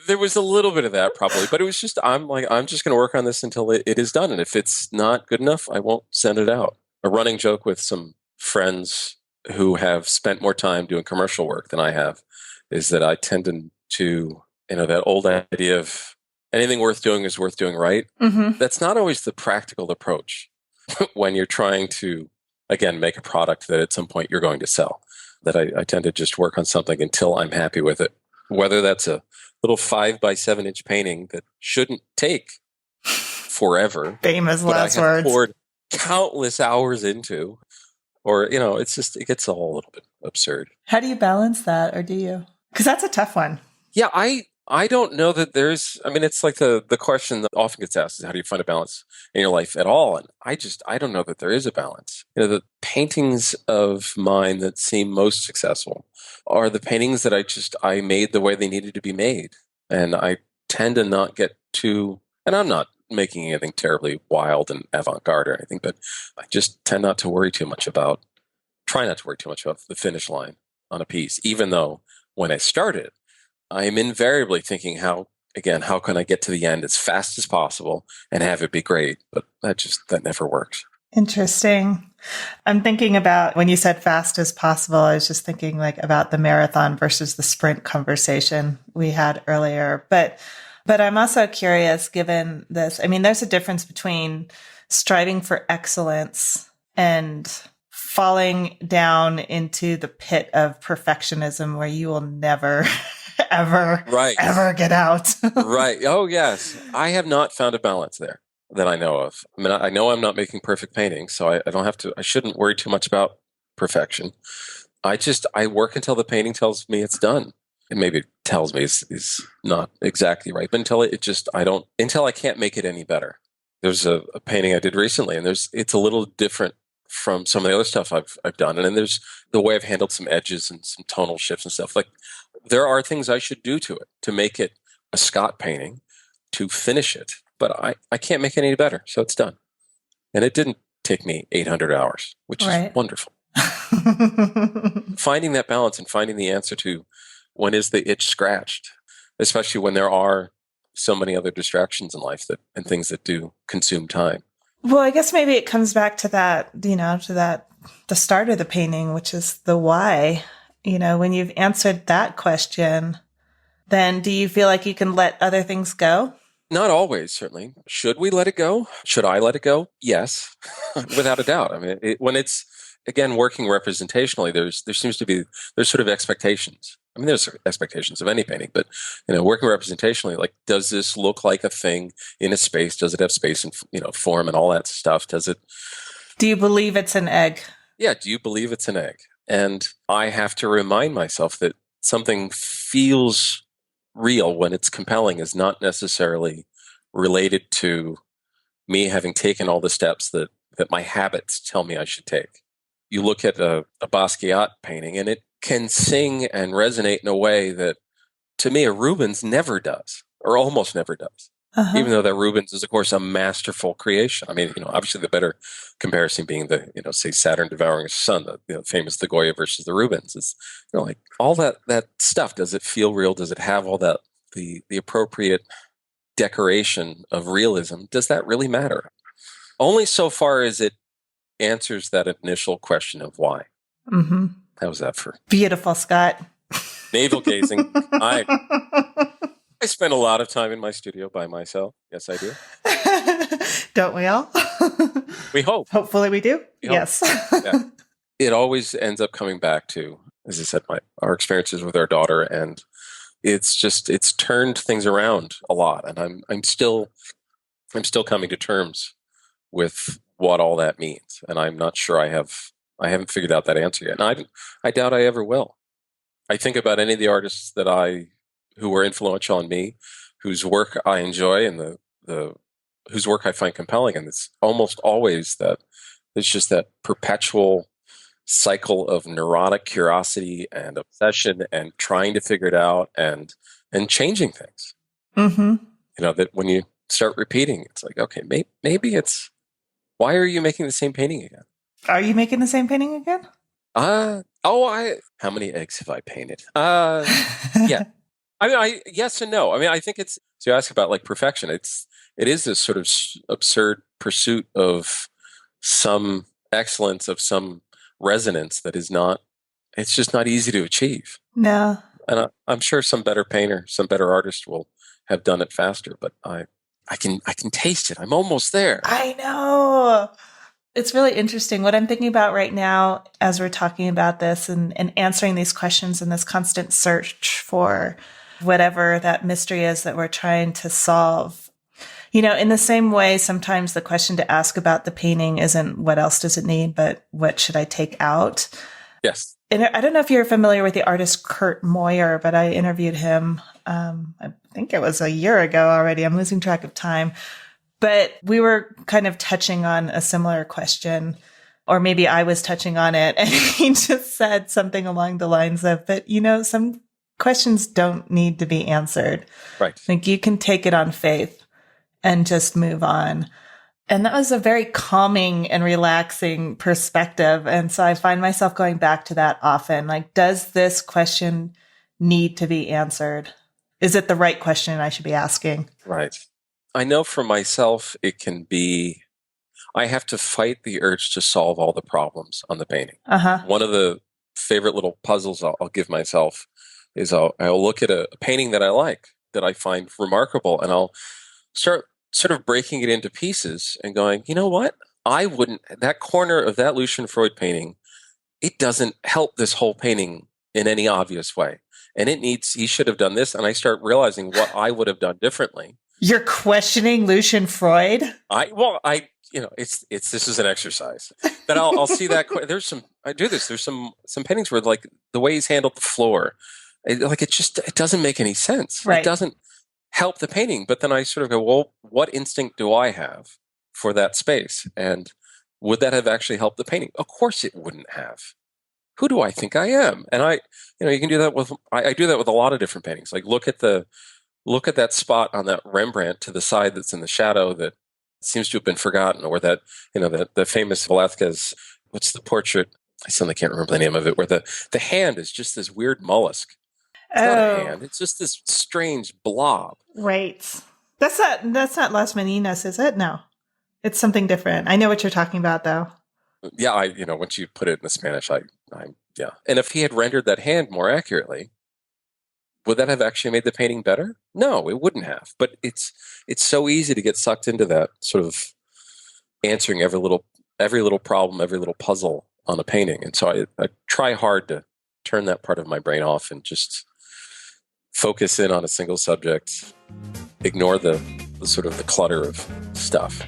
There was a little bit of that probably, but it was just, I'm just going to work on this until it is done. And if it's not good enough, I won't send it out. A running joke with some friends who have spent more time doing commercial work than I have is that I tend to that old idea of anything worth doing is worth doing right. Mm-hmm. That's not always the practical approach when you're trying to, again, make a product that at some point you're going to sell. That I tend to just work on something until I'm happy with it. Whether that's a little 5 by 7 inch painting that shouldn't take forever. Famous but last I have words. poured countless hours into, or, it's just, it gets all a little bit absurd. How do you balance that, or do you? Because that's a tough one. Yeah, I don't know that it's like the question that often gets asked is, how do you find a balance in your life at all? And I don't know that there is a balance. The paintings of mine that seem most successful are the paintings that I made the way they needed to be made. And I tend to not get too, and I'm not making anything terribly wild and avant-garde or anything, but I just tend not to worry too much about the finish line on a piece, even though when I started, I am invariably thinking how can I get to the end as fast as possible and have it be great? But that never works. Interesting. I'm thinking about when you said fast as possible, I was just thinking about the marathon versus the sprint conversation we had earlier. But I'm also curious, given this, there's a difference between striving for excellence and falling down into the pit of perfectionism where you will never ever get out. Right. Oh, yes. I have not found a balance there that I know of. I know I'm not making perfect paintings, so I shouldn't worry too much about perfection. I work until the painting tells me it's done. And maybe it tells me is not exactly right, but until I can't make it any better. There's a painting I did recently, and it's a little different from some of the other stuff I've done. And then there's the way I've handled some edges and some tonal shifts and stuff. Like, there are things I should do to it to make it a Scott painting, to finish it, but I can't make it any better. So it's done. And it didn't take me 800 hours, which is wonderful. Finding that balance and finding the answer to when is the itch scratched, especially when there are so many other distractions in life and things that do consume time. Well, I guess maybe it comes back to that, the start of the painting, which is the why. When you've answered that question, then do you feel like you can let other things go? Not always, certainly. Should we let it go? Should I let it go? Yes, without a doubt. When it's, again, working representationally, there's sort of expectations. There's expectations of any painting, but, working representationally, like, does this look like a thing in a space? Does it have space and, form and all that stuff? Do you believe it's an egg? Yeah. Do you believe it's an egg? And I have to remind myself that something feels real when it's compelling is not necessarily related to me having taken all the steps that my habits tell me I should take. You look at a Basquiat painting and it can sing and resonate in a way that, to me, a Rubens never does, or almost never does. Even though that Rubens is, of course, a masterful creation. I mean, obviously the better comparison being the, say, Saturn devouring his son, the famous the Goya versus the Rubens. It's, like all that stuff. Does it feel real? Does it have all that, the appropriate decoration of realism? Does that really matter? Only so far as it answers that initial question of why. Mm-hmm. How was that for? Beautiful, Scott. Navel gazing. I spend a lot of time in my studio by myself. Yes, I do. Don't we all? We hope. Hopefully we do. Yes. Yeah. It always ends up coming back to, as I said, our experiences with our daughter, and it's turned things around a lot, and I'm still coming to terms with what all that means, and I'm not sure I haven't figured out that answer yet, and I doubt I ever will. I think about any of the artists who were influential on me, whose work I enjoy, and whose work I find compelling, and it's almost always that it's just that perpetual cycle of neurotic curiosity and obsession and trying to figure it out and changing things. Mm-hmm. That when you start repeating, it's like, okay, maybe it's, why are you making the same painting again? Are you making the same painting again? How many eggs have I painted? Yeah. I mean, yes and no. I mean, I think so you ask about like perfection. It is this sort of absurd pursuit of some excellence, of some resonance that is not, it's just not easy to achieve. No. And I'm sure some better painter, some better artist will have done it faster, but I can taste it. I'm almost there. I know. It's really interesting. What I'm thinking about right now as we're talking about this and answering these questions and this constant search for whatever that mystery is that we're trying to solve. In the same way, sometimes the question to ask about the painting isn't what else does it need, but what should I take out? Yes. And I don't know if you're familiar with the artist Kurt Moyer, but I interviewed him, I think it was a year ago already. I'm losing track of time. But we were kind of touching on a similar question, or maybe I was touching on it, and he just said something along the lines of, but some questions don't need to be answered. Right. Like you can take it on faith and just move on. And that was a very calming and relaxing perspective. And so I find myself going back to that often. Like, does this question need to be answered? Is it the right question I should be asking? Right. I know for myself, it can be, I have to fight the urge to solve all the problems on the painting. One of the favorite little puzzles I'll give myself is I'll look at a painting that I like, that I find remarkable, and I'll start sort of breaking it into pieces and going, you know what? That corner of that Lucian Freud painting, it doesn't help this whole painting in any obvious way. And he should have done this. And I start realizing what I would have done differently. You're questioning Lucian Freud? This is an exercise. But I'll see that. I do this. There's some paintings where like the way he's handled the floor, it doesn't make any sense. Right. It doesn't help the painting. But then I sort of go, well, what instinct do I have for that space? And would that have actually helped the painting? Of course it wouldn't have. Who do I think I am? And you can do that with, I do that with a lot of different paintings. Like look at that spot on that Rembrandt to the side that's in the shadow that seems to have been forgotten, or that, the famous Velázquez, what's the portrait? I suddenly can't remember the name of it, where the hand is just this weird mollusk. It's not a hand. It's just this strange blob. Right. That's not Las Meninas, is it? No. It's something different. I know what you're talking about, though. Yeah, once you put it in the Spanish, yeah. And if he had rendered that hand more accurately, would that have actually made the painting better? No, it wouldn't have. But it's so easy to get sucked into that sort of answering every little problem, every little puzzle on a painting. And so I try hard to turn that part of my brain off and just focus in on a single subject, ignore the sort of the clutter of stuff.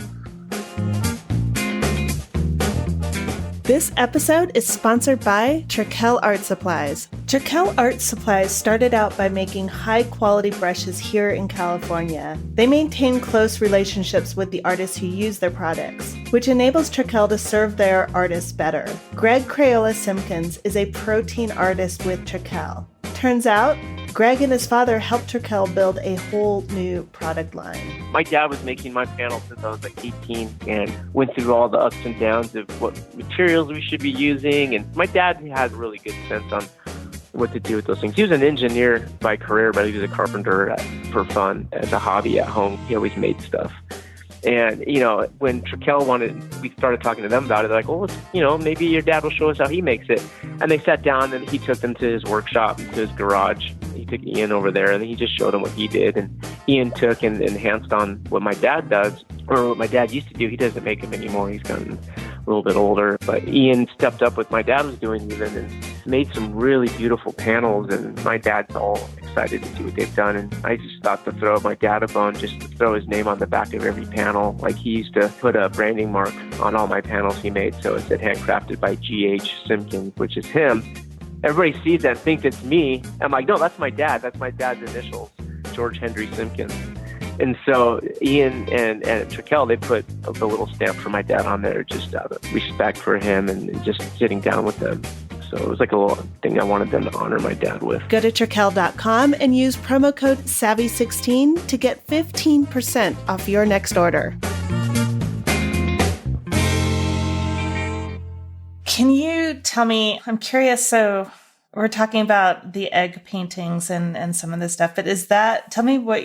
This episode is sponsored by Trakell Art Supplies. Turkel Art Supplies started out by making high-quality brushes here in California. They maintain close relationships with the artists who use their products, which enables Turkel to serve their artists better. Greg Crayola Simpkins is a protein artist with Turkel. Turns out, Greg and his father helped Turkel build a whole new product line. My dad was making my panels since I was like 18 and went through all the ups and downs of what materials we should be using. And my dad had a really good sense on what to do with those things. He was an engineer by career, but he was a carpenter for fun as a hobby at home. He always made stuff. And, when Turkel we started talking to them about it, they're like, well, maybe your dad will show us how he makes it. And they sat down and he took them to his workshop, to his garage. He took Ian over there and he just showed them what he did. And Ian took and enhanced on what my dad does, or what my dad used to do. He doesn't make them anymore. He's gotten a little bit older. But Ian stepped up what my dad was doing even and made some really beautiful panels. And my dad's all excited to see what they've done. And I just thought to throw my dad a bone, just to throw his name on the back of every panel. Like he used to put a branding mark on all my panels he made. So it said handcrafted by G.H. Simpkins, which is him. Everybody sees that and thinks it's me. I'm like, no, that's my dad. That's my dad's initials, George Henry Simpkins. And so Ian and Turkel, they put the little stamp for my dad on there just out of respect for him and just sitting down with them. So it was like a little thing I wanted them to honor my dad with. Go to Turkel.com and use promo code SAVVY16 to get 15% off your next order. Can you tell me, I'm curious, so we're talking about the egg paintings and some of this stuff, but tell me what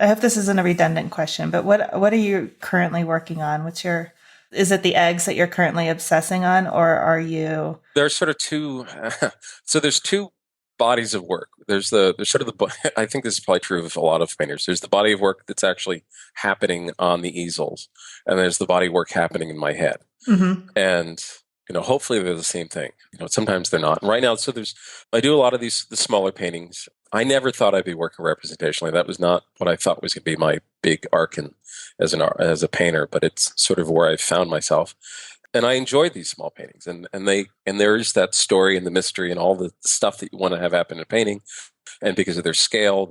I hope this isn't a redundant question, but what are you currently working on? Is it the eggs that you're currently obsessing on, or are you? There's sort of two, so there's two bodies of work. There's sort of I think this is probably true of a lot of painters. There's the body of work that's actually happening on the easels, and there's the body of work happening in my head. Mm-hmm. And hopefully they're the same thing. Sometimes they're not. And right now, I do a lot of the smaller paintings. I never thought I'd be working representationally. That was not what I thought was going to be my big arc as a painter, but it's sort of where I found myself. And I enjoy these small paintings, and there is that story and the mystery and all the stuff that you want to have happen in painting. And because of their scale,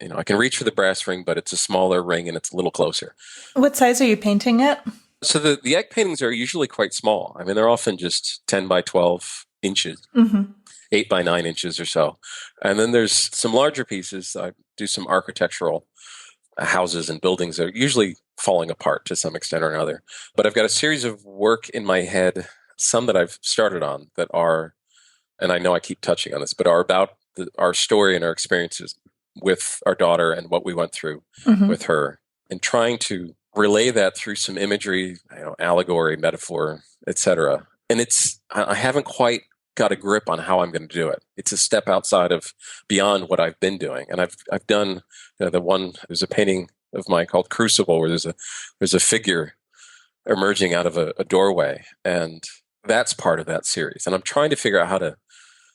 I can reach for the brass ring, but it's a smaller ring and it's a little closer. What size are you painting at? So the egg paintings are usually quite small. I mean, they're often just 10 by 12 inches, 8 by 9 inches or so. And then there's some larger pieces. I do some architectural houses and buildings that are usually falling apart to some extent or another. But I've got a series of work in my head, some that I've started on that are, and I know I keep touching on this, but are about our story and our experiences with our daughter and what we went through with her, and trying to relay that through some imagery, allegory, metaphor, etc. And I haven't quite got a grip on how I'm going to do it. It's a step beyond what I've been doing. And I've done there's a painting of mine called Crucible, where there's a figure emerging out of a doorway, and that's part of that series. And I'm trying to figure out how to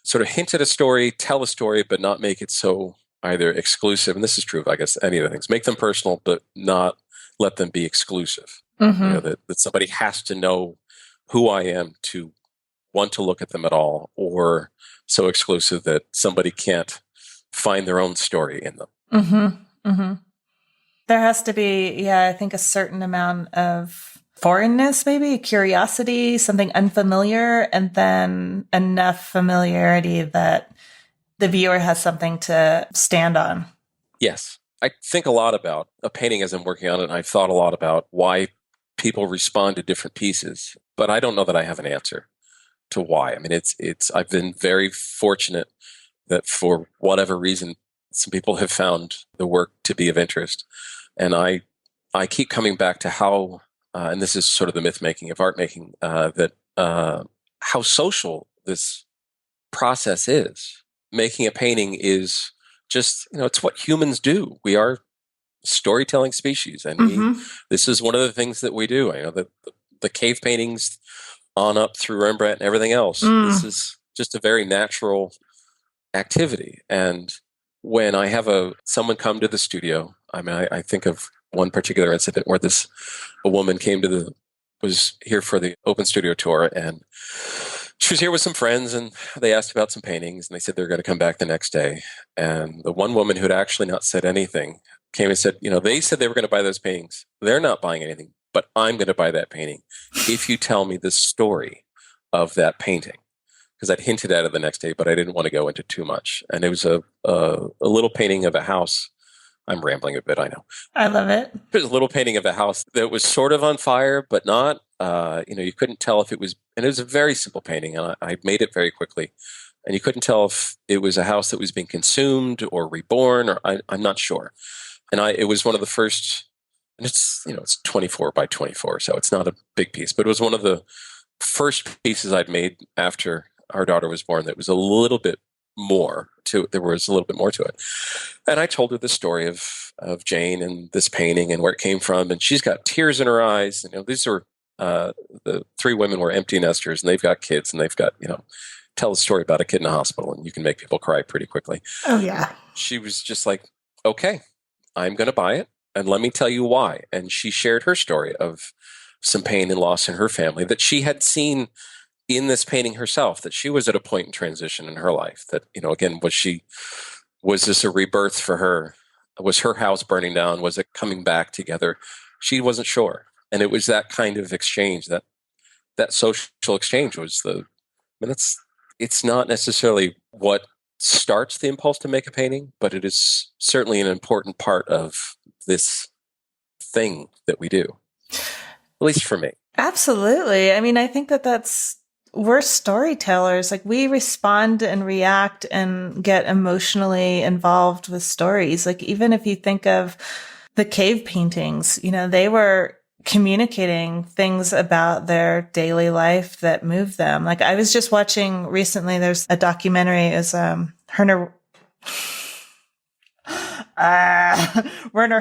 sort of hint at a story, tell a story, but not make it so either exclusive. And this is true of, I guess, any of the things. Make them personal, but not let them be exclusive. That somebody has to know who I am to want to look at them at all, or so exclusive that somebody can't find their own story in them. There has to be, I think a certain amount of foreignness, maybe curiosity, something unfamiliar, and then enough familiarity that the viewer has something to stand on. Yes. I think a lot about a painting as I'm working on it, and I've thought a lot about why people respond to different pieces, but I don't know that I have an answer to why. I mean, I've been very fortunate that for whatever reason, some people have found the work to be of interest. And I keep coming back to how, and this is sort of the myth making of art making, that how social this process is. Making a painting is just, it's what humans do. We are storytelling species, and this is one of the things that we do. The cave paintings on up through Rembrandt and everything else. This is just a very natural activity. And when I have someone come to the studio, I think of one particular incident where a woman was here for the open studio tour, and she was here with some friends, and they asked about some paintings, and they said they were going to come back the next day. And the one woman who had actually not said anything came and said, they said they were going to buy those paintings. They're not buying anything, but I'm going to buy that painting if you tell me the story of that painting. Because I'd hinted at it the next day, but I didn't want to go into too much. And it was a little painting of a house. I'm rambling a bit, I know. I love it. There's a little painting of a house that was sort of on fire, but not. You couldn't tell if it was, and it was a very simple painting, and I made it very quickly. And you couldn't tell if it was a house that was being consumed or reborn, or I'm not sure. And it was one of the first, and it's 24 by 24, so it's not a big piece, but it was one of the first pieces I'd made after our daughter was born that was a little bit more to, there was a little bit more to it. And I told her the story of Jane and this painting and where it came from. And she's got tears in her eyes. These are, the three women were empty nesters, and they've got kids, and they've got, tell a story about a kid in a hospital, and you can make people cry pretty quickly. Oh yeah. She was just like, okay, I'm going to buy it. And let me tell you why. And she shared her story of some pain and loss in her family that she had seen in this painting herself, that she was at a point in transition in her life, that, again, was this a rebirth for her? Was her house burning down? Was it coming back together? She wasn't sure. And it was that kind of exchange, that social exchange was it's not necessarily what starts the impulse to make a painting, but it is certainly an important part of this thing that we do, at least for me. Absolutely. I mean, I think we're storytellers. Like, we respond and react and get emotionally involved with stories. Like, even if you think of the cave paintings, they were communicating things about their daily life that moved them. Like, I was just watching recently, there's a documentary, is Werner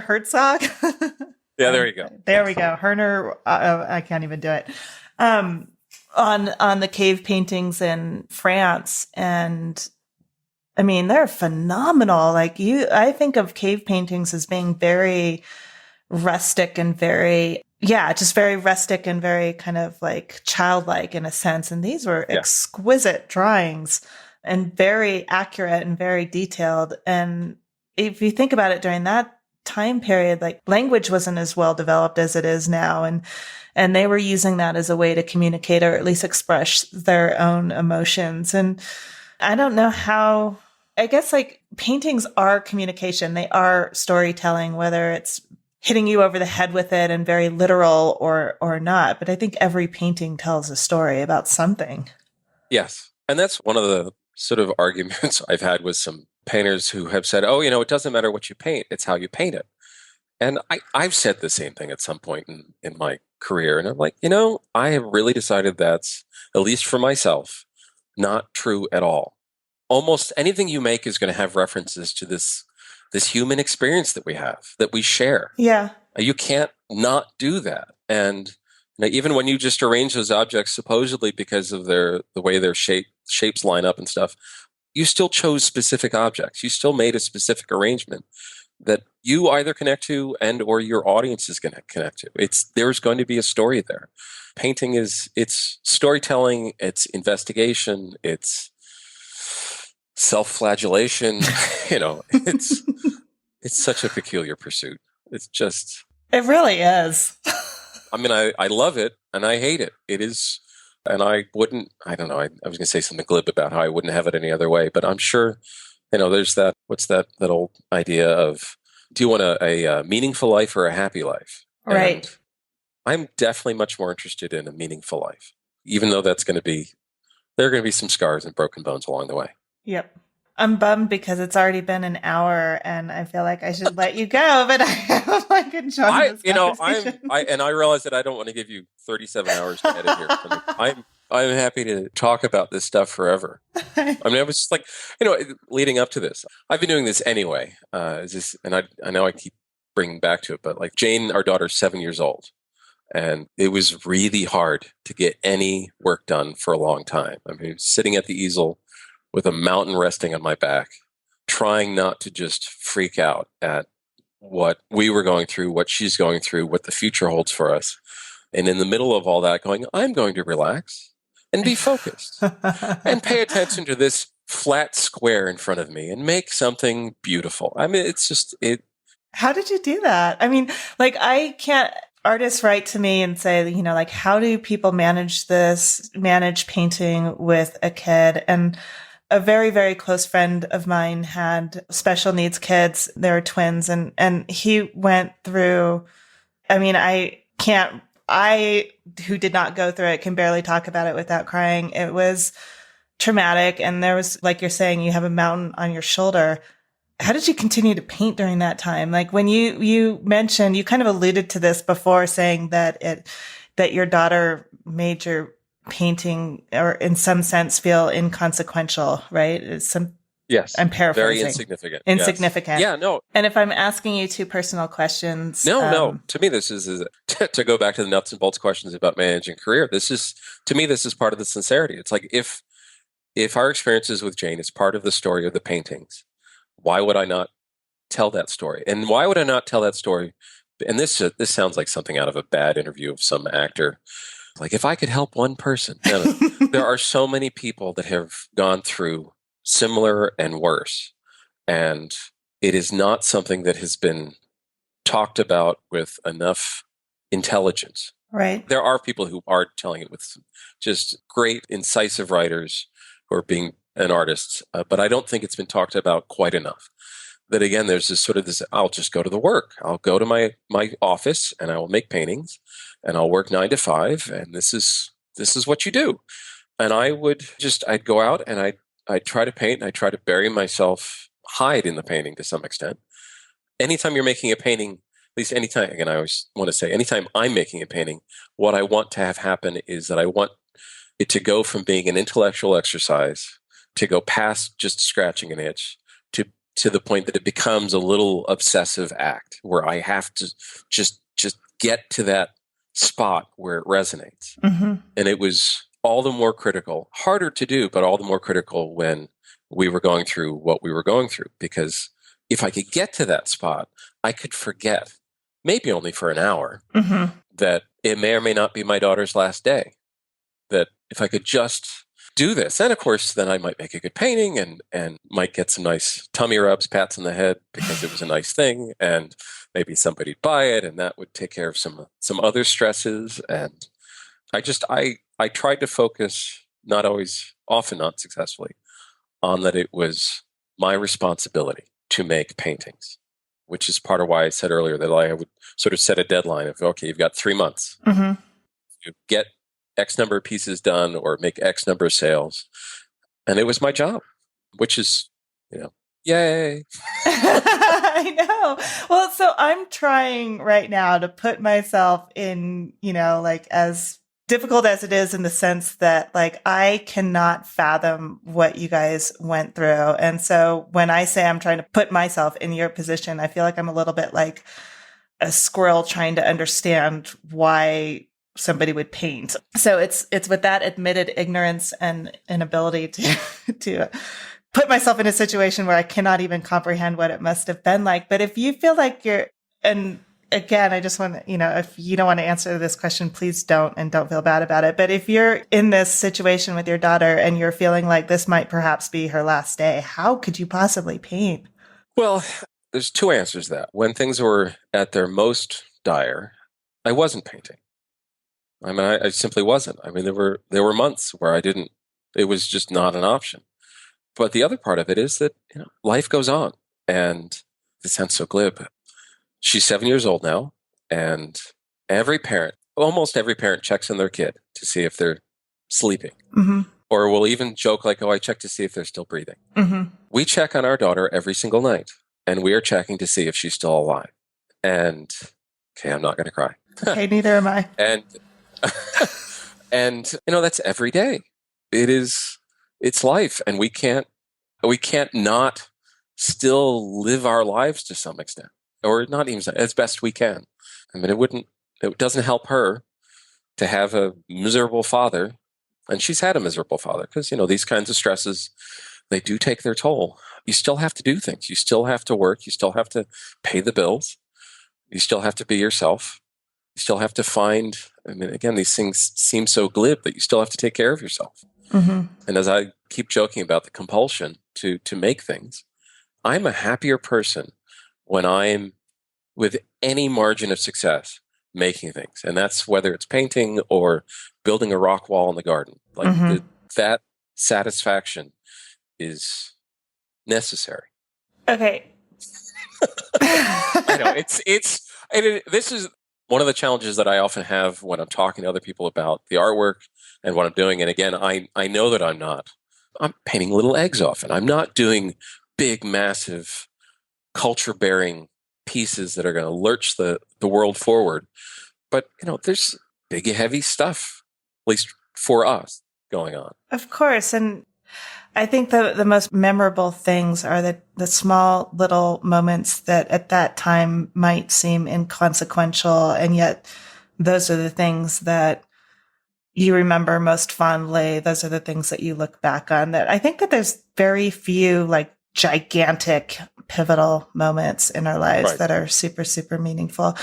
Herzog. Yeah, there you go. There we go. Werner, I can't even do it. On the cave paintings in France. And I mean, they're phenomenal. Like, I think of cave paintings as being very rustic and just very rustic and very kind of like childlike in a sense. And these were exquisite drawings and very accurate and very detailed. And if you think about it, during that time period, like, language wasn't as well developed as it is now. And they were using that as a way to communicate, or at least express their own emotions. And I don't know how, I guess, like, paintings are communication. They are storytelling, whether it's hitting you over the head with it and very literal or not. But I think every painting tells a story about something. Yes. And that's one of the sort of arguments I've had with some painters who have said, oh, it doesn't matter what you paint, it's how you paint it. And I've said the same thing at some point in my career. And I'm like, I have really decided that's, at least for myself, not true at all. Almost anything you make is going to have references to this human experience that we have, that we share. Yeah. You can't not do that. And even when you just arrange those objects, supposedly because of the way their shapes line up and stuff, you still chose specific objects. You still made a specific arrangement that you either connect to and or your audience is going to connect to. There's going to be a story there. Painting it's storytelling, it's investigation, it's self-flagellation. It's such a peculiar pursuit. It's just, it really is. I mean, I love it and I hate it. It is, and I don't know, I was going to say something glib about how I wouldn't have it any other way, but I'm sure, there's what's that old idea of, do you want a meaningful life or a happy life? Right. And I'm definitely much more interested in a meaningful life, even though there are going to be some scars and broken bones along the way. Yep. I'm bummed because it's already been an hour and I feel like I should let you go, but I have like enjoyed this conversation. I realize that I don't want to give you 37 hours to edit here. I'm happy to talk about this stuff forever. I mean, I was just like, leading up to this, I've been doing this anyway. And I know I keep bringing back to it, but like Jane, our daughter's 7 years old. And it was really hard to get any work done for a long time. I mean, sitting at the easel with a mountain resting on my back, trying not to just freak out at what we were going through, what she's going through, what the future holds for us. And in the middle of all that, going, I'm going to relax. and be focused and pay attention to this flat square in front of me and make something beautiful. I mean, it's just it. How did you do that? I mean, like, I can't, artists write to me and say, you know, like, how do people manage painting with a kid? And a very, very close friend of mine had special needs kids. They were twins, and he went through, I mean, I, who did not go through it, can barely talk about it without crying. It was traumatic. And there was, like you're saying, you have a mountain on your shoulder. How did you continue to paint during that time? Like, when you mentioned, you kind of alluded to this before, saying that your daughter made your painting, or in some sense, feel inconsequential, right? Yes. I'm paraphrasing. Very insignificant. Insignificant. Yes. Yeah, no. And if I'm asking you two personal questions. No. To me, this is to go back to the nuts and bolts questions about managing career. To me, this is part of the sincerity. It's like, if our experiences with Jane is part of the story of the paintings, why would I not tell that story? And why would I not tell that story? And this sounds like something out of a bad interview of some actor. Like, if I could help one person. No. There are so many people that have gone through similar and worse. And it is not something that has been talked about with enough intelligence. Right. There are people who are telling it with some just great, incisive writers who are being an artist, but I don't think it's been talked about quite enough. That again, there's this, I'll just go to the work. I'll go to my office and I will make paintings and I'll work 9 to 5. And this is what you do. And I'd go out and I'd try to paint and I try to bury myself, hide in the painting to some extent. Anytime you're making a painting, at least anytime, again, I always want to say, anytime I'm making a painting, what I want to have happen is that I want it to go from being an intellectual exercise to go past just scratching an itch to the point that it becomes a little obsessive act where I have to just get to that spot where it resonates. Mm-hmm. And it was all the more critical, harder to do, but all the more critical when we were going through what we were going through. Because if I could get to that spot, I could forget, maybe only for an hour, mm-hmm. that it may or may not be my daughter's last day. That if I could just do this, and of course, then I might make a good painting and might get some nice tummy rubs, pats on the head because it was a nice thing, and maybe somebody'd buy it, and that would take care of some other stresses. And I tried to focus, not always, often not successfully, on that it was my responsibility to make paintings, which is part of why I said earlier that I would sort of set a deadline of, okay, you've got 3 months. Mm-hmm. You get X number of pieces done or make X number of sales. And it was my job, which is, yay. I know. Well, so I'm trying right now to put myself in, like, as difficult as it is, in the sense that, like, I cannot fathom what you guys went through. And so when I say I'm trying to put myself in your position, I feel like I'm a little bit like a squirrel trying to understand why somebody would paint. So it's with that admitted ignorance and inability to put myself in a situation where I cannot even comprehend what it must have been like. But if you feel like and again, I just want to, if you don't want to answer this question, please don't, and don't feel bad about it. But if you're in this situation with your daughter and you're feeling like this might perhaps be her last day, how could you possibly paint? Well, there's 2 answers to that. When things were at their most dire, I wasn't painting. I mean, I simply wasn't. I mean, there were months where I didn't. It was just not an option. But the other part of it is that life goes on, and it sounds so glib. She's 7 years old now, and almost every parent checks on their kid to see if they're sleeping, mm-hmm. or will even joke like, "Oh, I check to see if they're still breathing." Mm-hmm. We check on our daughter every single night, and we are checking to see if she's still alive. And okay, I'm not going to cry. Okay, neither am I. And that's every day. It's life, and we can't not still live our lives to some extent, or not even as best we can. I mean, it doesn't help her to have a miserable father, and she's had a miserable father, because these kinds of stresses, they do take their toll. You still have to do things. You still have to work. You still have to pay the bills. You still have to be yourself. You still have to find I mean, again, these things seem so glib that you still have to take care of yourself. Mm-hmm. And as I keep joking about the compulsion to make things, I'm a happier person when I'm with any margin of success making things. And that's whether it's painting or building a rock wall in the garden. Like Mm-hmm. that satisfaction is necessary. Okay. I know this is one of the challenges that I often have when I'm talking to other people about the artwork and what I'm doing. And again, I know that I'm painting little eggs often. I'm not doing big, massive culture bearing pieces that are going to lurch the world forward. But, there's big, heavy stuff, at least for us, going on. Of course. And I think the most memorable things are the small little moments that at that time might seem inconsequential. And yet those are the things that you remember most fondly. Those are the things that you look back on. That I think that there's very few like gigantic pivotal moments in our lives that are super, super meaningful.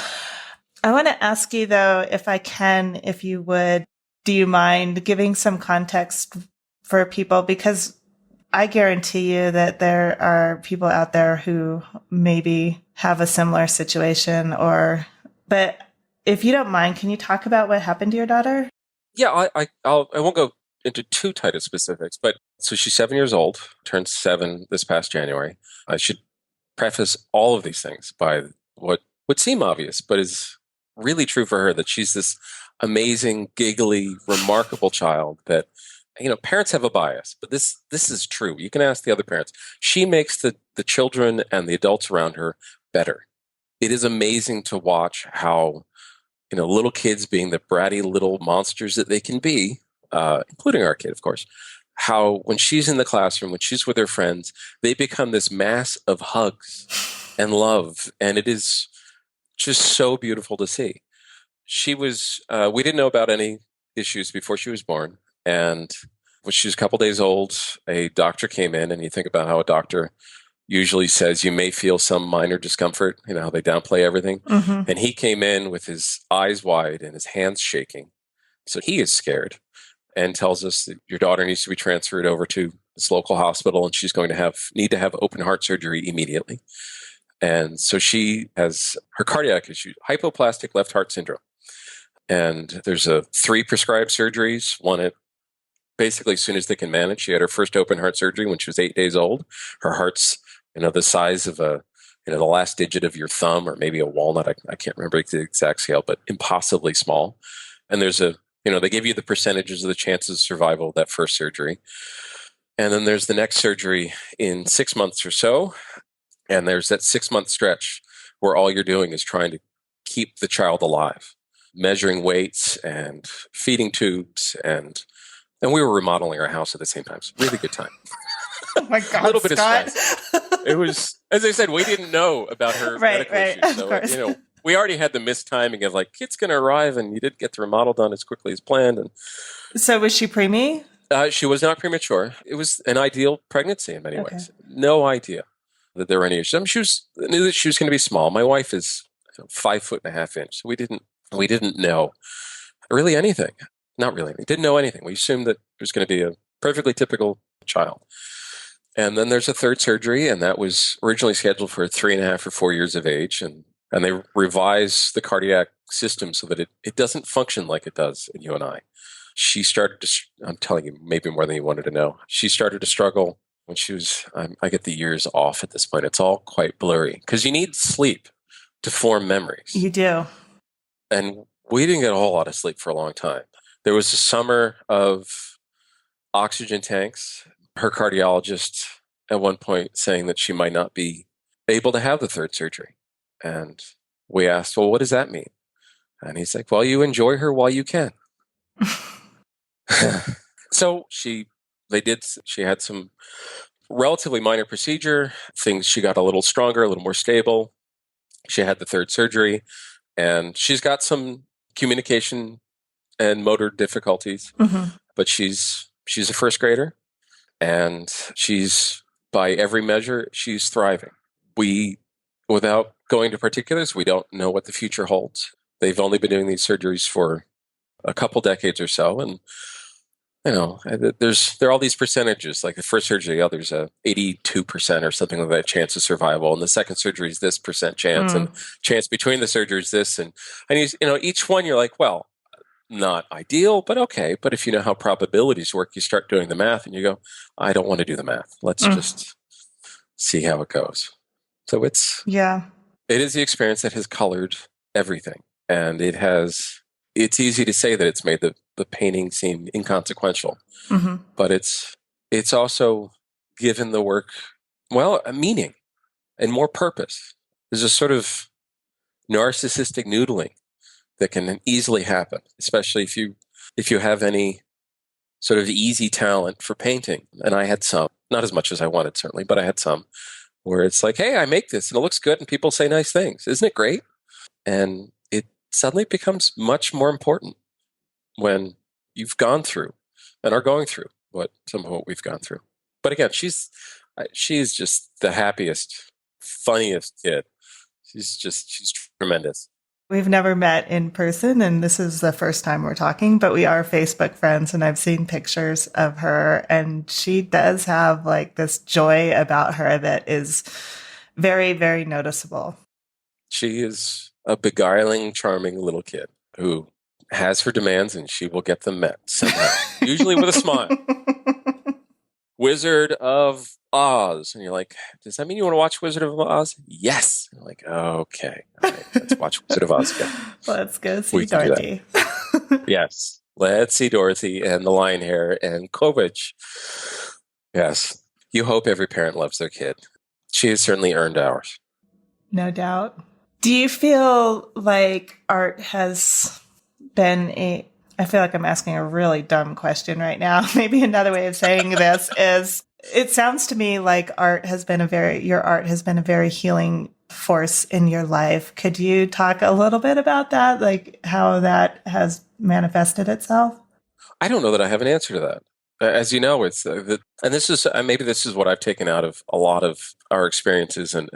I want to ask you though, if you would, do you mind giving some context for people? Because I guarantee you that there are people out there who maybe have a similar situation but if you don't mind, can you talk about what happened to your daughter? Yeah, I won't go into too tight of specifics, but so she's 7 years old, turned 7 this past January. I should preface all of these things by what would seem obvious, but is really true for her, that she's this amazing, giggly, remarkable child that, parents have a bias, but this is true. You can ask the other parents. She makes the children and the adults around her better. It is amazing to watch how, little kids being the bratty little monsters that they can be, including our kid, of course, how when she's in the classroom, when she's with her friends, they become this mass of hugs and love. And it is just so beautiful to see. She was, we didn't know about any issues before she was born. And when she was a couple days old, a doctor came in, and you think about how a doctor usually says you may feel some minor discomfort, how they downplay everything. Mm-hmm. And he came in with his eyes wide and his hands shaking. So he is scared and tells us that your daughter needs to be transferred over to this local hospital, and she's going to need to have open heart surgery immediately. And so she has her cardiac issue, hypoplastic left heart syndrome. And there's 3 prescribed surgeries, one at basically as soon as they can manage. She had her first open heart surgery when she was 8 days old. Her heart's, the size of the last digit of your thumb, or maybe a walnut. I can't remember the exact scale, but impossibly small. And there's they give you the percentages of the chances of survival of that first surgery. And then there's the next surgery in 6 months or so. And there's that 6-month stretch where all you're doing is trying to keep the child alive, measuring weights and feeding tubes. And we were remodeling our house at the same time. So really good time. Oh my God, a little bit Scott. of stress. It was, as I said, we didn't know about her medical issues. So, we already had the mistiming of like, kid's going to arrive, and you didn't get the remodel done as quickly as planned. And So was she preemie? she was not premature. It was an ideal pregnancy in many ways. No idea that there were any issues. I mean, knew that she was going to be small. My wife is 5'1.5" So we didn't know really anything. Not really. We didn't know anything. We assumed that it was going to be a perfectly typical child. And then there's a third surgery, and that was originally scheduled for 3.5 or 4 years of age. And they revise the cardiac system so that it doesn't function like it does in you and I. She started to, I'm telling you, maybe more than you wanted to know. She started to struggle when she was, I get the years off at this point. It's all quite blurry because you need sleep to form memories. You do. And we didn't get a whole lot of sleep for a long time. There was a summer of oxygen tanks. Her cardiologist at one point saying that she might not be able to have the third surgery. And we asked, well, what does that mean? And he's like, well, you enjoy her while you can. So she had some relatively minor procedure things. She got a little stronger, a little more stable. She had the third surgery, and she's got some communication and motor difficulties, but she's a first grader, and she's, by every measure, she's thriving. Without going to particulars, we don't know what the future holds. They've only been doing these surgeries for a couple decades or so. And, there are all these percentages, like the first surgery, there's a 82% or something like that chance of survival. And the second surgery is this percent chance, and chance between the surgeries, this. And each one you're like, well, not ideal, but okay. But if you know how probabilities work, you start doing the math and you go, I don't want to do the math. Let's just see how it goes. So it is the experience that has colored everything. And it's easy to say that it's made the painting seem inconsequential, but it's also given the work, a meaning and more purpose. There's a sort of narcissistic noodling that can easily happen, especially if you have any sort of easy talent for painting. And I had some, not as much as I wanted, certainly, but I had some where it's like, hey, I make this and it looks good and people say nice things. Isn't it great? And it suddenly becomes much more important when you've gone through and are going through some of what we've gone through. But again, she's just the happiest, funniest kid. She's tremendous. We've never met in person, and this is the first time we're talking, but we are Facebook friends, and I've seen pictures of her, and she does have like this joy about her that is very, very noticeable. She is a beguiling, charming little kid who has her demands, and she will get them met somehow, usually with a smile. Wizard of Oz. And you're like, does that mean you want to watch Wizard of Oz? Yes. I'm like, okay. All right, let's watch Wizard of Oz again. Let's go see Dorothy. Yes. Let's see Dorothy and the Lion Hair and Kovich. Yes. You hope every parent loves their kid. She has certainly earned ours. No doubt. Do you feel like art has been I feel like I'm asking a really dumb question right now. Maybe another way of saying this is, it sounds to me like your art has been a very healing force in your life. Could you talk a little bit about that? Like how that has manifested itself? I don't know that I have an answer to that. As you know, it's and this is maybe this is what I've taken out of a lot of our experiences and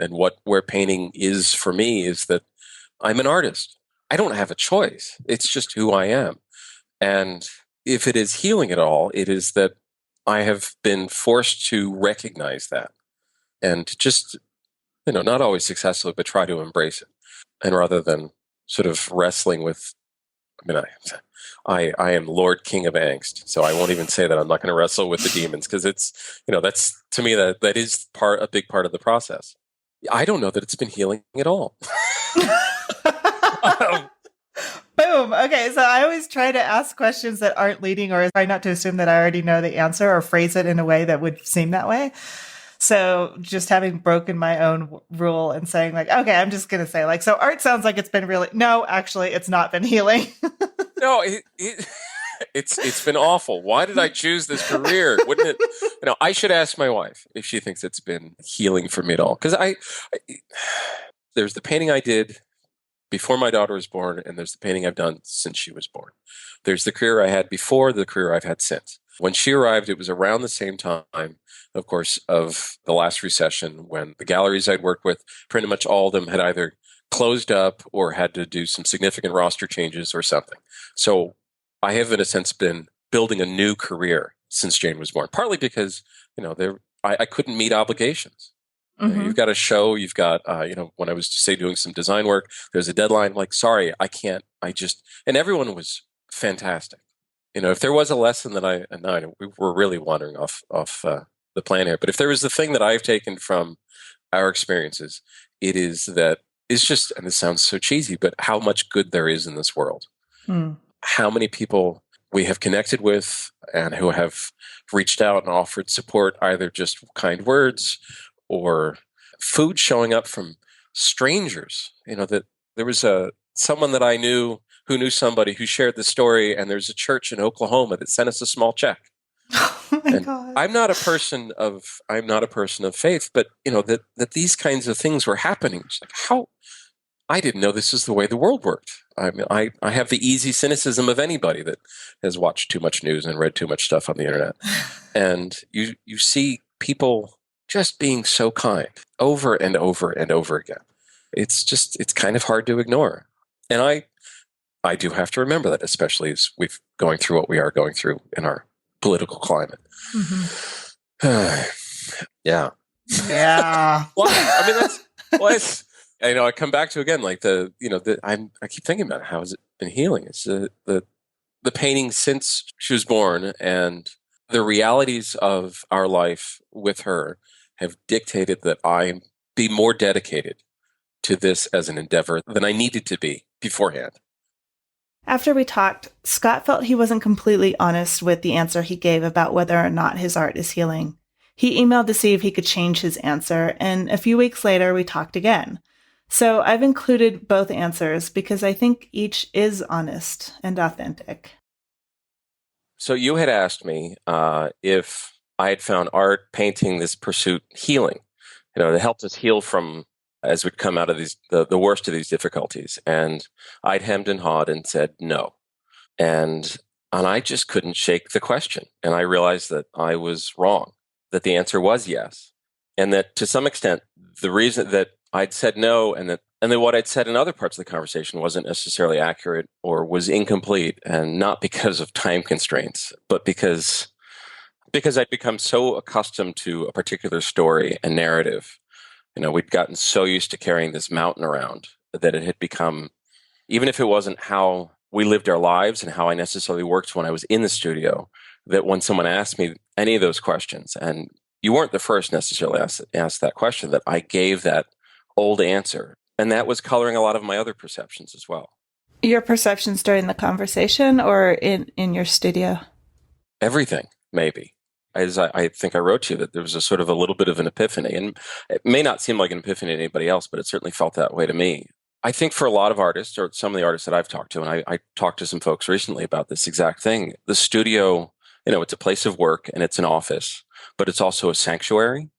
where painting is for me is that I'm an artist. I don't have a choice. It's just who I am. And if it is healing at all, it is that I have been forced to recognize that and just, not always successfully, but try to embrace it. And rather than sort of wrestling with, I am Lord King of Angst. So I won't even say that I'm not going to wrestle with the demons because it's, that's to me that is a big part of the process. I don't know that it's been healing at all. Boom. Okay. So I always try to ask questions that aren't leading, or try not to assume that I already know the answer or phrase it in a way that would seem that way. So just having broken my own rule and saying like, okay, I'm just going to say like, so art sounds like it's been really, no, actually it's not been healing. No, it's been awful. Why did I choose this career? Wouldn't it, I should ask my wife if she thinks it's been healing for me at all. Cause there's the painting I did before my daughter was born, and there's the painting I've done since she was born. There's the career I had before, the career I've had since. When she arrived, it was around the same time, of course, of the last recession when the galleries I'd worked with, pretty much all of them had either closed up or had to do some significant roster changes or something. So I have, in a sense, been building a new career since Jane was born, partly because, I couldn't meet obligations. Mm-hmm. You've got a show, you've got, when I was, say, doing some design work, there's a deadline. I'm like, sorry, I can't, and everyone was fantastic. If there was a lesson that we were really wandering off the plan here, but if there was the thing that I've taken from our experiences, it is that it's just, and it sounds so cheesy, but how much good there is in this world. How many people we have connected with and who have reached out and offered support, either just kind words or food showing up from strangers. That there was someone that I knew who knew somebody who shared the story, and there's a church in Oklahoma that sent us a small check. Oh my God. I'm not a person of faith, but that these kinds of things were happening. It's like, how I didn't know this is the way the world worked. I have the easy cynicism of anybody that has watched too much news and read too much stuff on the internet. And you see people just being so kind over and over and over again. It's kind of hard to ignore. And I do have to remember that, especially as we've going through what we are going through in our political climate. Yeah. Yeah. Well, I mean, that's what I come back to again, like I keep thinking about how has it been healing? It's the painting since she was born, and the realities of our life with her have dictated that I be more dedicated to this as an endeavor than I needed to be beforehand. After we talked, Scott felt he wasn't completely honest with the answer he gave about whether or not his art is healing. He emailed to see if he could change his answer, and a few weeks later we talked again. So I've included both answers because I think each is honest and authentic. So you had asked me if I had found art, painting, this pursuit healing, that helped us heal from as we come out of these the worst of these difficulties. And I'd hemmed and hawed and said no. And I just couldn't shake the question. And I realized that I was wrong, that the answer was yes. And that to some extent, the reason that I'd said no and that what I'd said in other parts of the conversation wasn't necessarily accurate or was incomplete, and not because of time constraints, but because I'd become so accustomed to a particular story and narrative. We'd gotten so used to carrying this mountain around that it had become, even if it wasn't how we lived our lives and how I necessarily worked when I was in the studio, that when someone asked me any of those questions, and you weren't the first necessarily asked that question, that I gave that old answer. And that was coloring a lot of my other perceptions as well. Your perceptions during the conversation or in your studio? Everything, maybe. As I think I wrote to you, that there was a sort of a little bit of an epiphany. And it may not seem like an epiphany to anybody else, but it certainly felt that way to me. I think for a lot of artists, or some of the artists that I've talked to, and I talked to some folks recently about this exact thing, the studio, it's a place of work and it's an office, but it's also a sanctuary.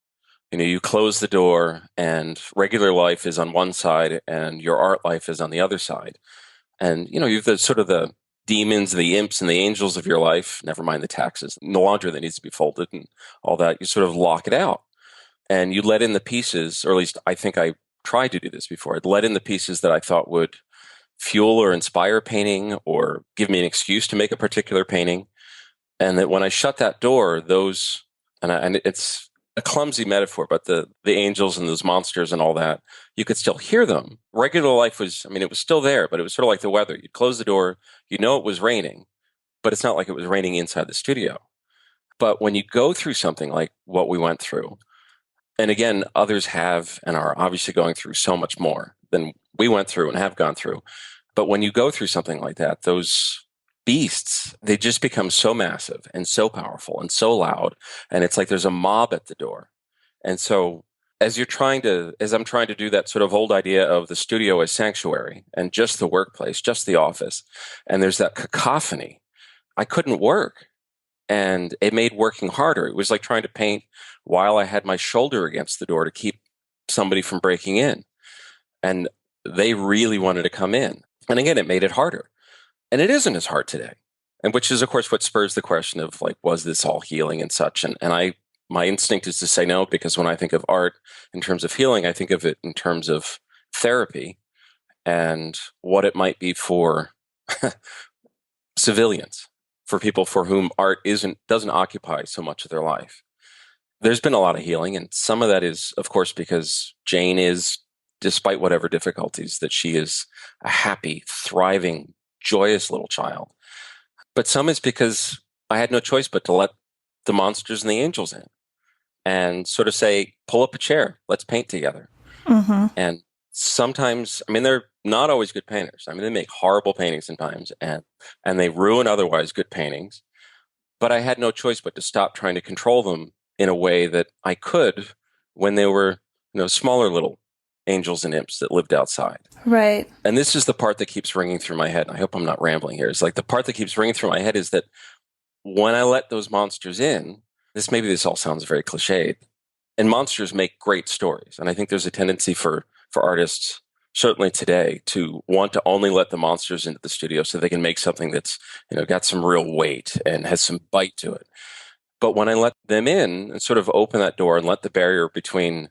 You close the door and regular life is on one side and your art life is on the other side. And, you've the sort of the demons, the imps and the angels of your life, never mind the taxes, and the laundry that needs to be folded and all that. You sort of lock it out and you let in the pieces, or at least I think I tried to do this before. I'd let in the pieces that I thought would fuel or inspire painting or give me an excuse to make a particular painting. And that when I shut that door, those, and it's a clumsy metaphor, but the angels and those monsters and all that, you could still hear them. Regular life was, it was still there, but it was sort of like the weather. You'd close the door, it was raining, but it's not like it was raining inside the studio. But when you go through something like what we went through, and again, others have and are obviously going through so much more than we went through and have gone through. But when you go through something like that, those beasts, they just become so massive and so powerful and so loud. And it's like there's a mob at the door. And so as I'm trying to do that sort of old idea of the studio as sanctuary and just the workplace, just the office, and there's that cacophony, I couldn't work. And it made working harder. It was like trying to paint while I had my shoulder against the door to keep somebody from breaking in. And they really wanted to come in. And again, it made it harder. And it isn't as hard today. And which is, of course, what spurs the question of like, was this all healing and such? And my instinct is to say no, because when I think of art in terms of healing, I think of it in terms of therapy and what it might be for civilians, for people for whom art doesn't occupy so much of their life. There's been a lot of healing, and some of that is, of course, because Jane is, despite whatever difficulties, that she is a happy, thriving, joyous little child. But some is because I had no choice but to let the monsters and the angels in and sort of say, pull up a chair, let's paint together. Mm-hmm. And sometimes, they're not always good painters. They make horrible paintings sometimes, and they ruin otherwise good paintings. But I had no choice but to stop trying to control them in a way that I could when they were, smaller little angels and imps that lived outside. Right. And this is the part that keeps ringing through my head. I hope I'm not rambling here. It's like the part that keeps ringing through my head is that when I let those monsters in, this all sounds very cliched, and monsters make great stories. And I think there's a tendency for artists, certainly today, to want to only let the monsters into the studio so they can make something that's, got some real weight and has some bite to it. But when I let them in and sort of open that door and let the barrier between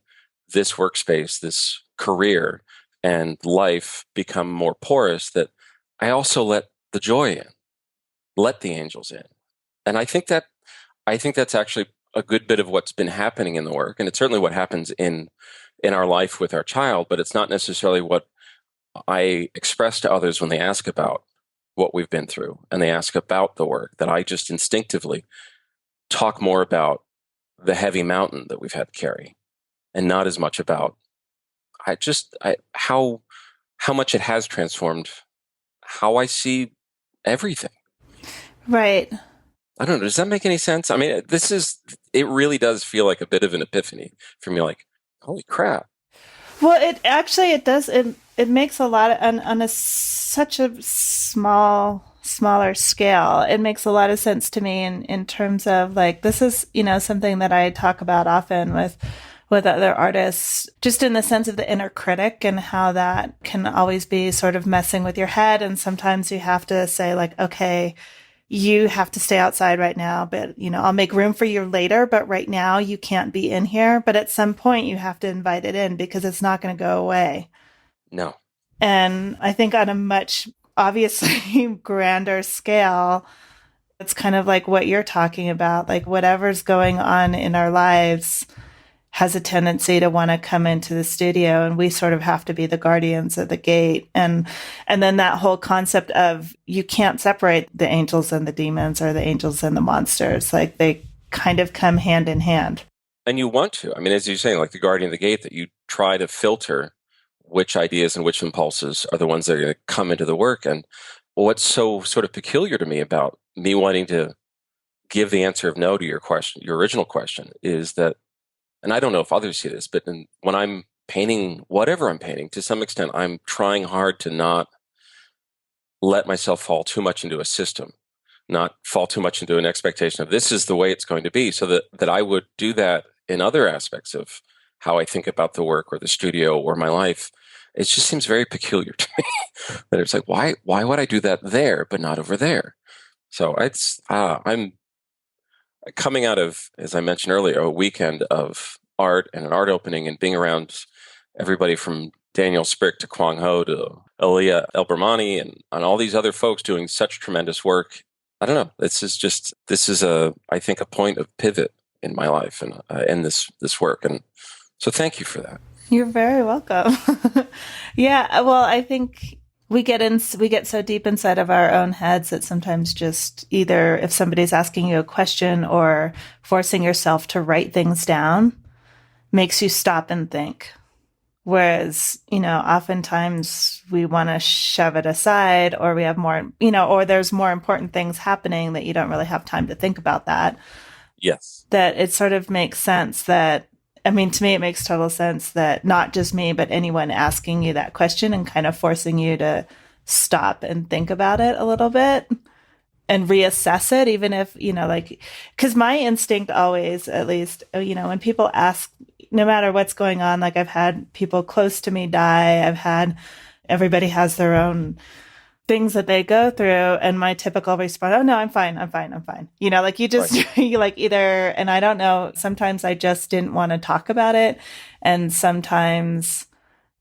this workspace, this career, and life become more porous, that I also let the joy in, let the angels in. And I think that's actually a good bit of what's been happening in the work. And it's certainly what happens in our life with our child, but it's not necessarily what I express to others when they ask about what we've been through and they ask about the work, that I just instinctively talk more about the heavy mountain that we've had to carry and not as much about how much it has transformed how I see everything. Right. I don't know. Does that make any sense? I mean, it really does feel like a bit of an epiphany for me, like, holy crap. Well, it does. It makes a lot on such a smaller scale. It makes a lot of sense to me in terms of like, this is, something that I talk about often with other artists, just in the sense of the inner critic and how that can always be sort of messing with your head. And sometimes you have to say like, okay, you have to stay outside right now, but I'll make room for you later, but right now you can't be in here. But at some point you have to invite it in because it's not going to go away. No. And I think on a much obviously grander scale, it's kind of like what you're talking about, like whatever's going on in our lives has a tendency to want to come into the studio, and we sort of have to be the guardians of the gate. And then that whole concept of you can't separate the angels and the demons or the angels and the monsters. Like they kind of come hand in hand. And you want to. I mean, as you're saying, like the guardian of the gate, that you try to filter which ideas and which impulses are the ones that are going to come into the work. And what's so sort of peculiar to me about me wanting to give the answer of no to your question, your original question, is that, and I don't know if others see this, but when I'm painting, whatever I'm painting, to some extent, I'm trying hard to not let myself fall too much into a system, not fall too much into an expectation of this is the way it's going to be, so that I would do that in other aspects of how I think about the work or the studio or my life. It just seems very peculiar to me that it's like, why would I do that there, but not over there? So I'm coming out of, as I mentioned earlier, a weekend of art and an art opening and being around everybody from Daniel Sprick to Kwang Ho to Aliyah Elbermani and all these other folks doing such tremendous work. I don't know. This is I think a point of pivot in my life and in this work. And so thank you for that. You're very welcome. Yeah. Well, I think we get so deep inside of our own heads that sometimes just either if somebody's asking you a question or forcing yourself to write things down makes you stop and think. Whereas, oftentimes we want to shove it aside, or we have more, or there's more important things happening that you don't really have time to think about that. Yes. That it sort of makes sense that, to me, it makes total sense that not just me, but anyone asking you that question and kind of forcing you to stop and think about it a little bit and reassess it, even if, because my instinct always, at least, when people ask, no matter what's going on, like I've had people close to me die. Everybody has their own things that they go through. And my typical response, oh no, I'm fine. You just, right. You either, and I don't know, sometimes I just didn't want to talk about it. And sometimes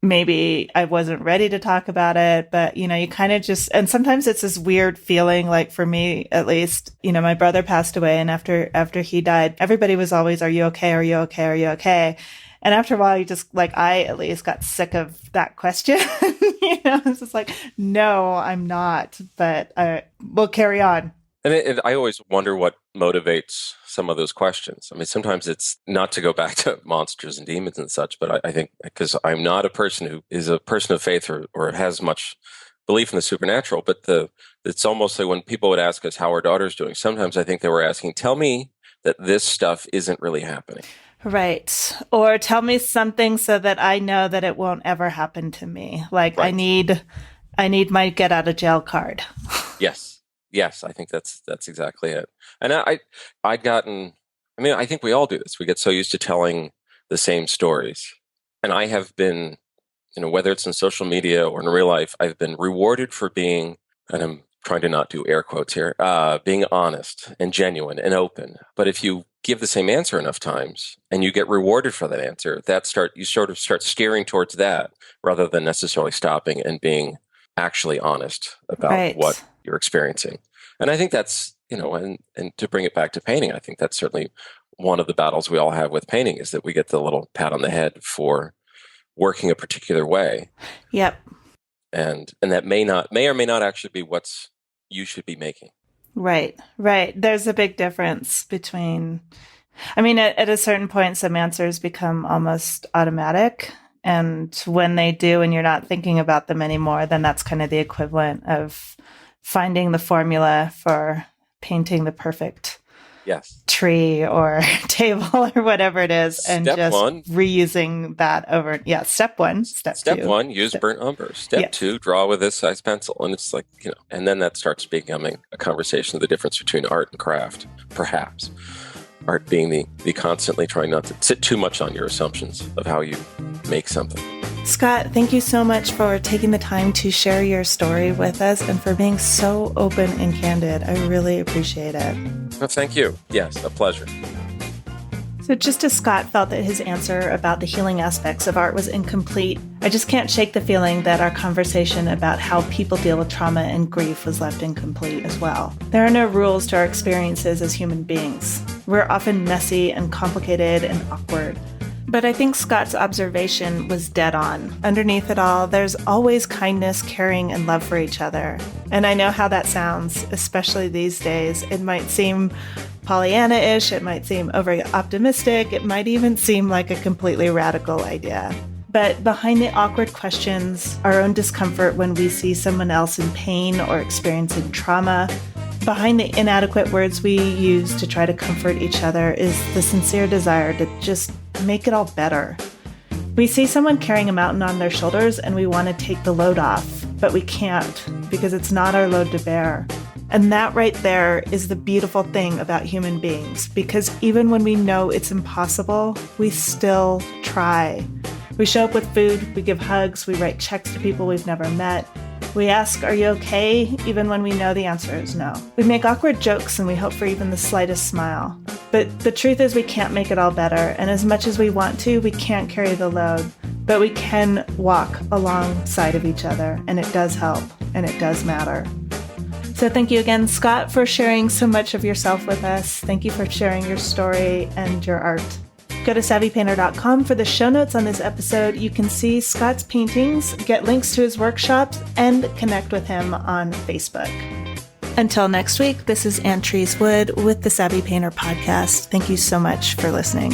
maybe I wasn't ready to talk about it, but you kind of just, and sometimes it's this weird feeling, like for me, at least, my brother passed away, and after he died, everybody was always, are you okay? Are you okay? Are you okay? And after a while, you just, like, I at least got sick of that question. It's just like, no, I'm not, but we'll carry on. And I always wonder what motivates some of those questions. I mean, sometimes it's not to go back to monsters and demons and such, but I think because I'm not a person who is a person of faith or has much belief in the supernatural, but it's almost like when people would ask us how our daughter's doing, sometimes I think they were asking, tell me that this stuff isn't really happening. Right. Or tell me something so that I know that it won't ever happen to me. Like, right. I need my get out of jail card. Yes, I think that's exactly it. And I think we all do this. We get so used to telling the same stories. And I have been, whether it's in social media or in real life, I've been rewarded for being, and I'm trying to not do air quotes here, being honest and genuine and open. But if you give the same answer enough times and you get rewarded for that answer, you sort of start steering towards that rather than necessarily stopping and being actually honest about what you're experiencing. And I think that's, and to bring it back to painting, I think that's certainly one of the battles we all have with painting, is that we get the little pat on the head for working a particular way. Yep. And that may or may not actually be what's you should be making. Right. There's a big difference between, at a certain point, some answers become almost automatic. And when they do, and you're not thinking about them anymore, then that's kind of the equivalent of finding the formula for painting the perfect tree or table or whatever it is, and just reusing that over. Yeah. Step one. Step two. 1, use burnt umber. Step 2, draw with this size pencil. And it's like, and then that starts becoming a conversation of the difference between art and craft, perhaps. Art being the constantly trying not to sit too much on your assumptions of how you make something. Scott, thank you so much for taking the time to share your story with us and for being so open and candid. I really appreciate it. Well, thank you. Yes, a pleasure. So just as Scott felt that his answer about the healing aspects of art was incomplete, I just can't shake the feeling that our conversation about how people deal with trauma and grief was left incomplete as well. There are no rules to our experiences as human beings. We're often messy and complicated and awkward. But I think Scott's observation was dead on. Underneath it all, there's always kindness, caring, and love for each other. And I know how that sounds, especially these days. It might seem Pollyanna-ish, it might seem overly optimistic, it might even seem like a completely radical idea. But behind the awkward questions, our own discomfort when we see someone else in pain or experiencing trauma, behind the inadequate words we use to try to comfort each other is the sincere desire to just make it all better. We see someone carrying a mountain on their shoulders and we want to take the load off, but we can't because it's not our load to bear. And that right there is the beautiful thing about human beings, because even when we know it's impossible, we still try. We show up with food, we give hugs, we write checks to people we've never met. We ask, "Are you okay?" even when we know the answer is no. We make awkward jokes and we hope for even the slightest smile. But the truth is we can't make it all better, and as much as we want to, we can't carry the load. But we can walk alongside of each other, and it does help, and it does matter. So thank you again, Scott, for sharing so much of yourself with us. Thank you for sharing your story and your art. Go to savvypainter.com for the show notes on this episode. You can see Scott's paintings, get links to his workshops, and connect with him on Facebook. Until next week, this is Ann Trees Wood with the Savvy Painter Podcast. Thank you so much for listening.